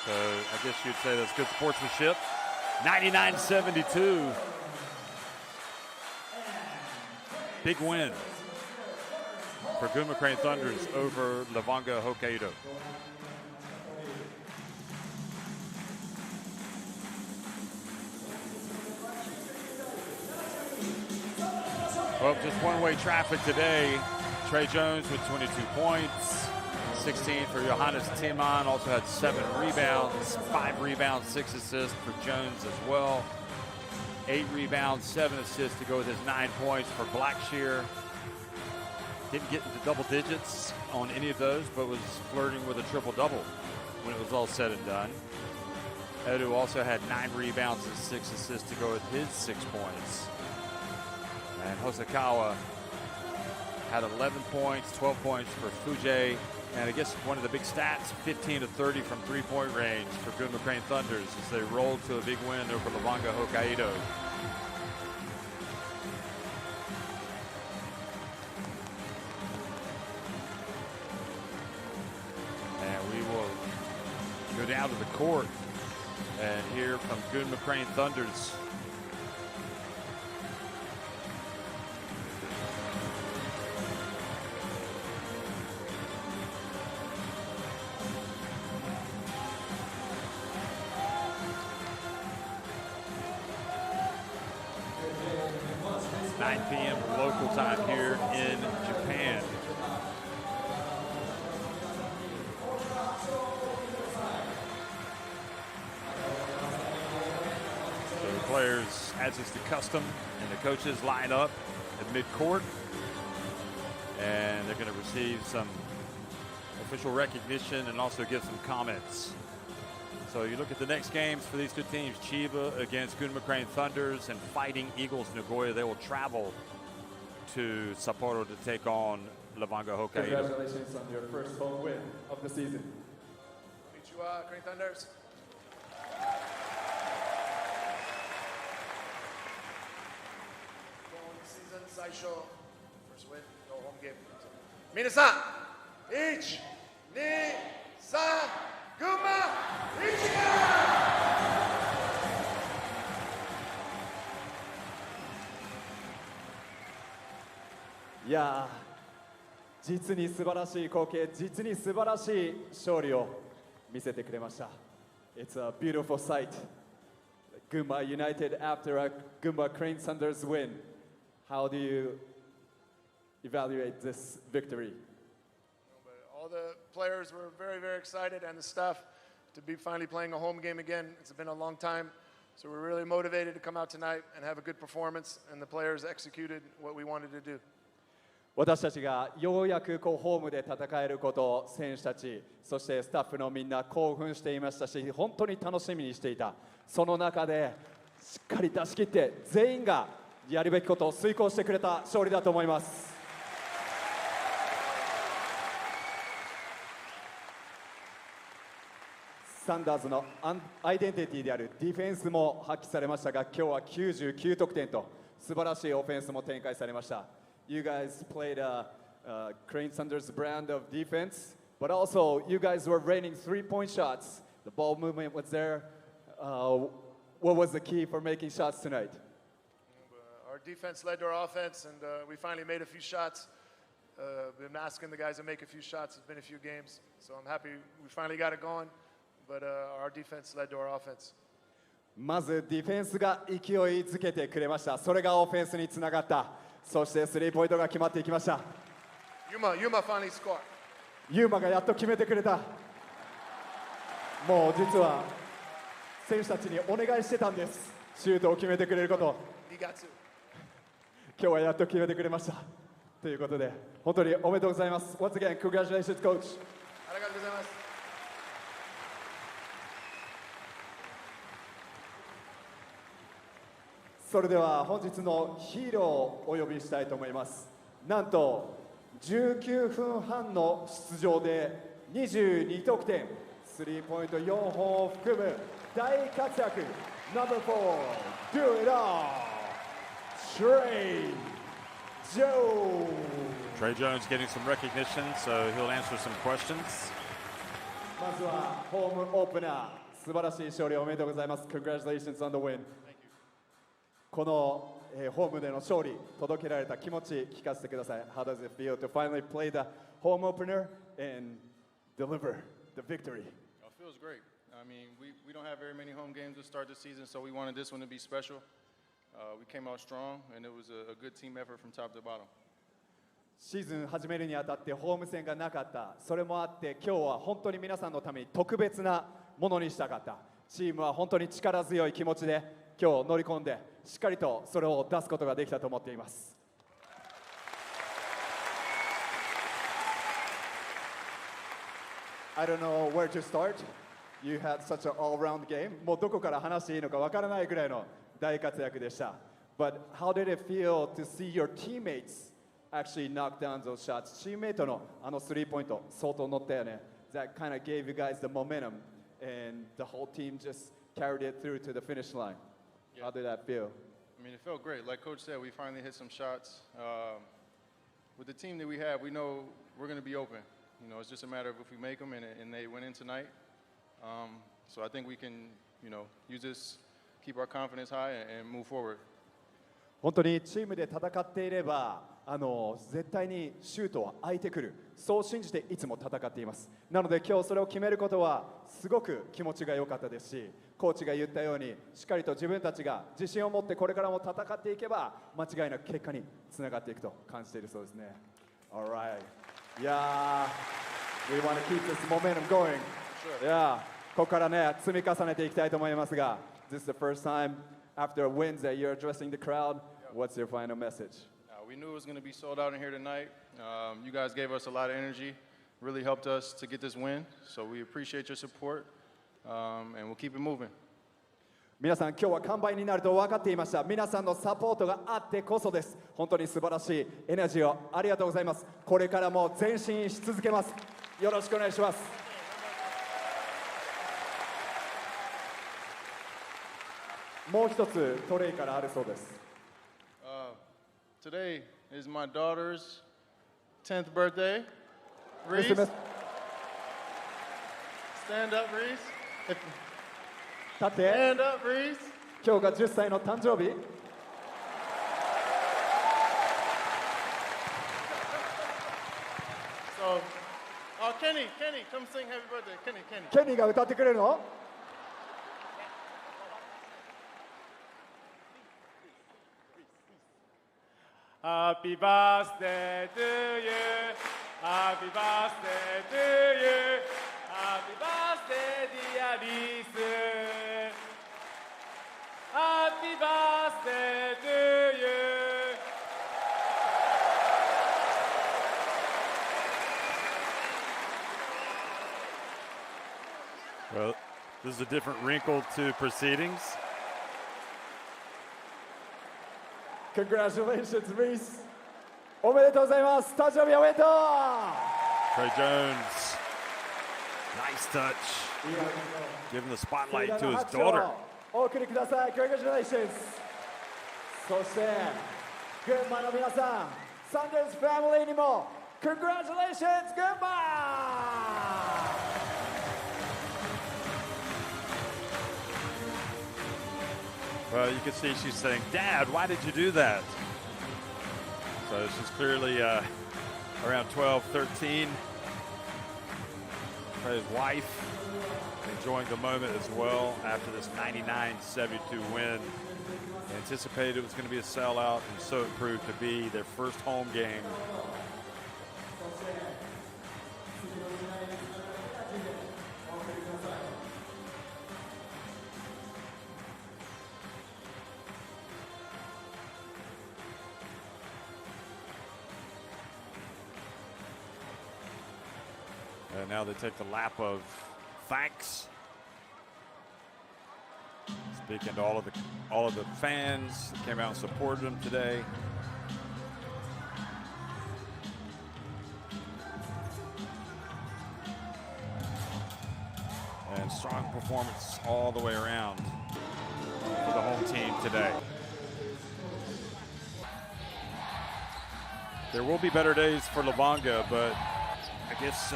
So I guess you'd say that's good sportsmanship. 99-72. Big win for Gunma Crane Thunders over LEVANGA Hokkaido. Well, just one-way traffic today. Trey Jones with 22 points, 16 for Johannes Tiemann, also had 7 rebounds, 5 rebounds, 6 assists for Jones as well. 8 rebounds, 7 assists to go with his 9 points for Blackshear. Didn't get into double digits on any of those, but was flirting with a triple-double when it was all said and done. Edu also had 9 rebounds and 6 assists to go with his 6 points. And Hosokawa had 11 points, 12 points for Fujie. And I guess one of the big stats, 15 of 30 from three-point range for Gunma Crane Thunders as they rolled to a big win over LEVANGA Hokkaido. And we will go down to the court and hear from Gunma Crane Thunders. Local time here in Japan. So the players, as is the custom, and the coaches line up at midcourt. And they're going to receive some official recognition and also give some comments. So you look at the next games for these two teams, Chiba against Gunma Crane Thunders and Fighting Eagles Nagoya. They will travel to Sapporo to take on LEVANGA Hokkaido. Congratulations on your first home win of the season. Konnichiwa, Crane Thunders. Season Saisho, first win, no home game. Minasan, 1, 2, 3, Gunma, Ichiga! いやー、実に素晴らしい光景、実に素晴らしい勝利を見せてくれました。It's a beautiful sight. Gunma United after a Gunma Crane Thunders win. How do you evaluate this victory? All the players were very, very excited, and the staff to be finally playing a home game again. It's been a long time, so we're really motivated to come out tonight and have a good performance, and the players executed what we wanted to do. 私たちがようやくホームで戦えることを選手たち、そしてスタッフのみんな興奮していましたし、本当に楽しみにしていた。その中でしっかり出し切って全員がやるべきことを遂行してくれた勝利だと思います。サンダーズのアイデンティティであるディフェンスも発揮されましたが、今日は99得点と素晴らしいオフェンスも展開されました。You guys played Crane Thunder's brand of defense, but also you guys were raining three-point shots. The ball movement was there. What was the key for making shots tonight? Our defense led to our offense, and we finally made a few shots. Been asking the guys to make a few shots. It's been a few games, so I'm happy we finally got it going. But our defense led to our offense. まずディフェンスが勢いづけてくれました。それがオフェンスにつながった。そしてスリーポイントが決まっていきました。Yuma finally scored. ユーマがやっと決めてくれた。もう実は選手たちにお願いしてたんです。シュートを決めてくれること。He got to. 今日はやっと決めてくれました。ということで、本当におめでとうございます。Once again, congratulations, coach. ありがとうございます。それでは本日のヒーローをお呼びしたいと思います。なんと19分半の出場で22得点、スリーポイント4本を含む大活躍、No.4 Do It All Trey Jones. Trey Jones getting some recognition, so he'll answer some questions. まずはホームオープナー、素晴らしい勝利おめでとうございます。Congratulations on the win. この、ホームでの勝利、届けられた気持ち聞かせてください。How does it feel to finally play the home opener and deliver the victory? It feels great. I mean, we don't have very many home games to start the season, so we wanted this one to be special. We came out strong, and it was a good team effort from top to bottom. シーズン始めるにあたってホーム戦がなかった。それもあって今日は本当に皆さんのために特別なものにしたかった。チームは本当に力強い気持ちで今日乗り込んでしっかりとそれを出すことができたと思っています。I don't know where to start. You had such an all-round game. もうどこから話していいのかわからないぐらいの大活躍でした。But how did it feel to see your teammates actually knock down those shots? チームメイトのあのスリーポイント相当乗ったよね。That kind of gave you guys the momentum and the whole team just carried it through to the finish line. How did that feel? I mean, it felt great. Like Coach said, we finally hit some shots. With the team that we have, we know we're going to be open. You know, it's just a matter of if we make them and they win in tonight. So I think we can, you know, use this, keep our confidence high and move forward. 本当にチームで戦っていれば絶対にシュートは空いてくる、そう信じていつも戦っています。なので今日それを決めることはすごく気持ちが良かったですし、コーチが言ったようにしっかりと自分たちが自信を持ってこれからも戦っていけば間違いなく結果につながっていくと感じているそうですね。Alright. Yeah. We want to keep this momentum going. Yeah. ここからね積み重ねていきたいと思いますが、This is the first time after wins that you're addressing the crowd. What's your final message? We knew it was going to be sold out in here tonight. You guys gave us a lot of energy, really helped us to get this win. So we appreciate your support, and we'll keep it moving. 皆さん、今日は完売になると分かっていました。皆さんのサポートがあってこそです。本当に素晴らしいエナジーをありがとうございます。これからも前進し続けます。よろしくお願いします。もう一つトレイからあるそうです。Today is my daughter's 10th birthday. Reese, stand up, Reese. 立って、 Stand up, Reese. 今日が10歳の誕生日。So, Kenny, come sing happy birthday. Kenny. ケニーが歌ってくれるの？ Happy birthday to you. Happy birthday to you. Happy birthday, dear Lisa. Happy birthday to you. Well, this is a different wrinkle to proceedings. Congratulations, Reese. おめでとうございます。誕生日おめでとう。 Trey Jones, nice touch. Giving the spotlight to his daughter. お送りください。Congratulations. そして、群馬の皆さん、サンデーズファミリーにも Congratulations, 群馬。 Well, you can see she's saying, Dad, why did you do that? So she's clearly around 12, 13. His wife enjoying the moment as well after this 99-72 win. Anticipated it was going to be a sellout, and so it proved to be their first home game. And now they take the lap of thanks. Speaking to all of the fans that came out and supported them today. And strong performance all the way around for the home team today. There will be better days for LEVANGA, but I guess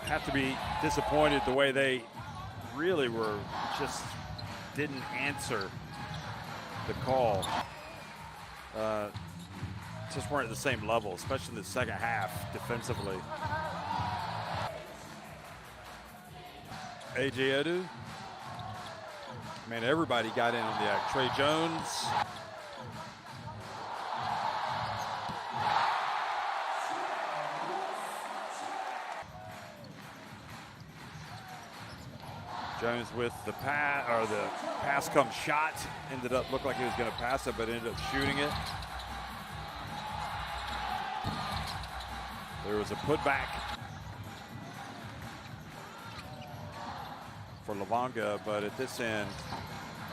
have to be disappointed the way they really were just didn't answer the call. Just weren't at the same level, especially in the second half defensively. AJ Edu. Man, everybody got in on the act. Trey Jones. Jones with the pass come shot. Looked like he was going to pass it, but ended up shooting it. There was a putback for LEVANGA, but at this end,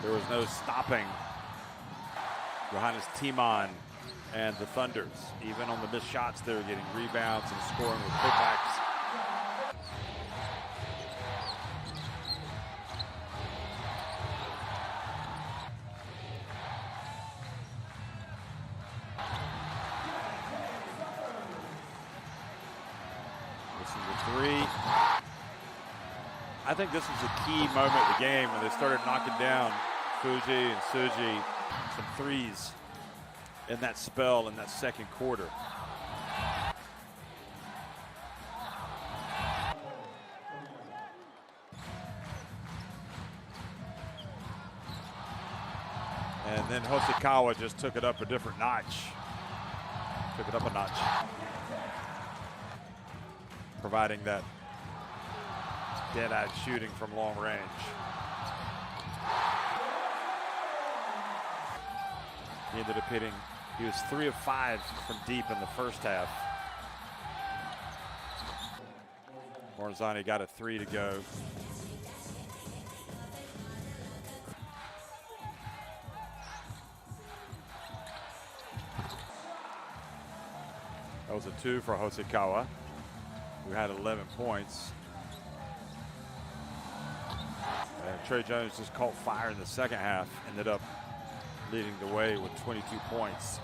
there was no stopping Johannes Timon and the Thunders. Even on the missed shots, they were getting rebounds and scoring with putbacks. Three. I think this was a key moment of the game when they started knocking down Fuji and Suji, some threes in that spell in that second quarter. And then Hoshikawa just took it up a different notch. Took it up a notch. Providing that dead-eye shooting from long range. He ended up hitting He was 3 of 5 from deep in the first half. Morzani got a 3 to go. That was a 2 for Hoshikawa, who had 11 points. And Trey Jones just caught fire in the second half, ended up leading the way with 22 points.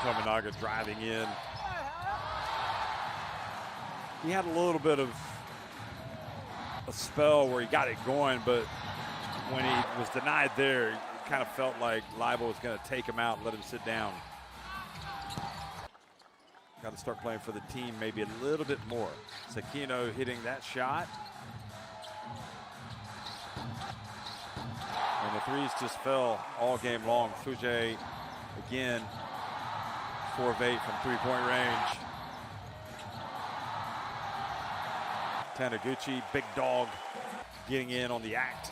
Tominaga driving in. He had a little bit of a spell where he got it going, but when he was denied there, it kind of felt like Leibo was going to take him out and let him sit down. Got to start playing for the team maybe a little bit more. Sakino hitting that shot. And the threes just fell all game long. Fujie again, 4 of 8 from three-point range. Taniguchi, big dog, getting in on the act.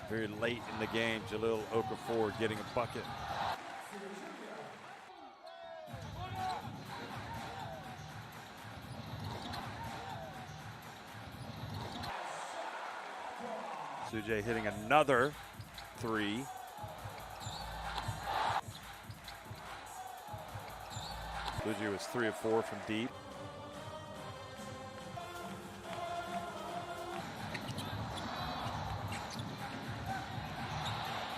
Very late in the game, Jalil Okafor getting a bucket. Sujay hitting another 3. Fuji was 3 of 4 from deep.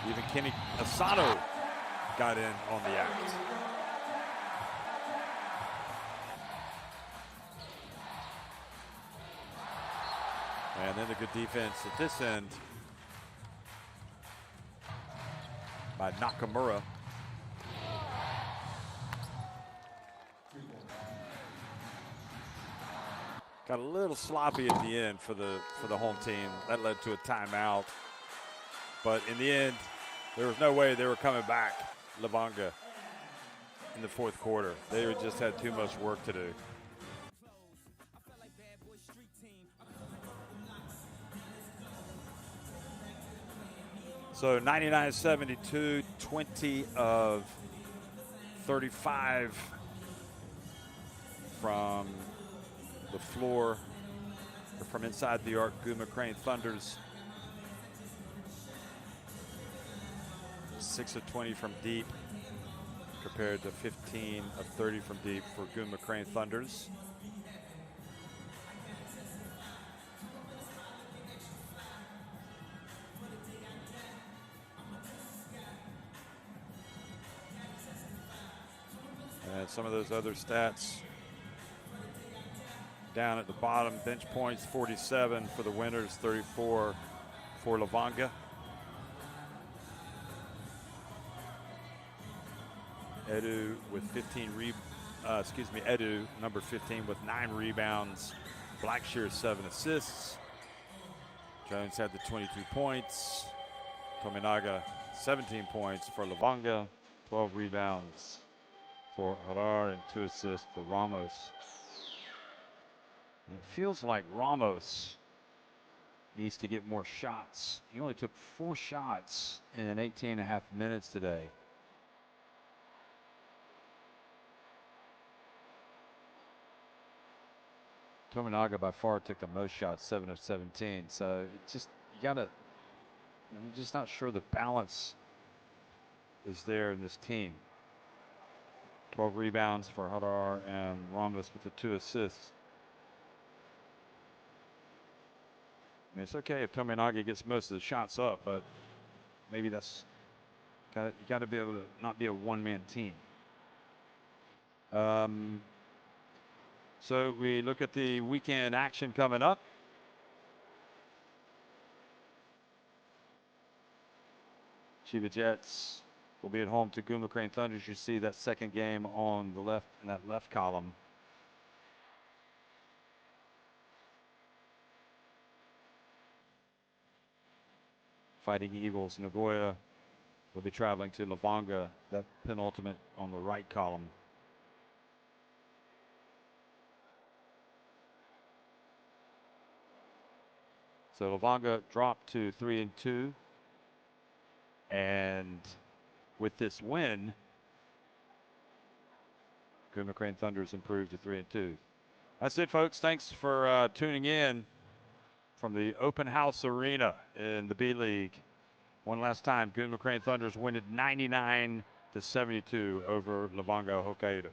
Even Kenny Asano got in on the act. And then the good defense at this end by Nakamura. Got a little sloppy at the end for the home team. That led to a timeout. But in the end, there was no way they were coming back, Levanga, in the fourth quarter. They just had too much work to do. So 99-72, 20 of 35 from the floor, or from inside the arc. Gunma Crane Thunders 6 of 20 from deep, compared to 15 of 30 from deep for Gunma Crane Thunders. And some of those other stats down at the bottom. Bench points 47 for the winners, 34 for Levanga. Edu with 15 Edu, number 15, with 9 rebounds. Blackshear 7 assists. Jones had the 22 points. Tominaga 17 points for Levanga, 12 rebounds for Harar, and 2 assists for Ramos. And it feels like Ramos needs to get more shots. He only took 4 shots in 18.5 minutes today. Tominaga by far took the most shots, 7 of 17. So it just, I'm just not sure the balance is there in this team. 12 rebounds for Hadar, and Ramos with the 2 assists. I mean, it's okay if Tominaga gets most of the shots up, but maybe that's you got to be able to not be a one-man team. So we look at the weekend action coming up. Chiba Jets will be at home to Gunma Crane Thunders. You see that second game on the left, in that left column. Fighting Eagles. Nagoya will be traveling to LEVANGA, that penultimate on the right column. So LEVANGA dropped to 3-2. And with this win, Gunma Crane Thunder's improved to 3-2. That's it, folks. Thanks for tuning in from the Open House Arena in the B.LEAGUE. One last time, Gunma Crane Thunder's win at 99-72 over LEVANGA Hokkaido.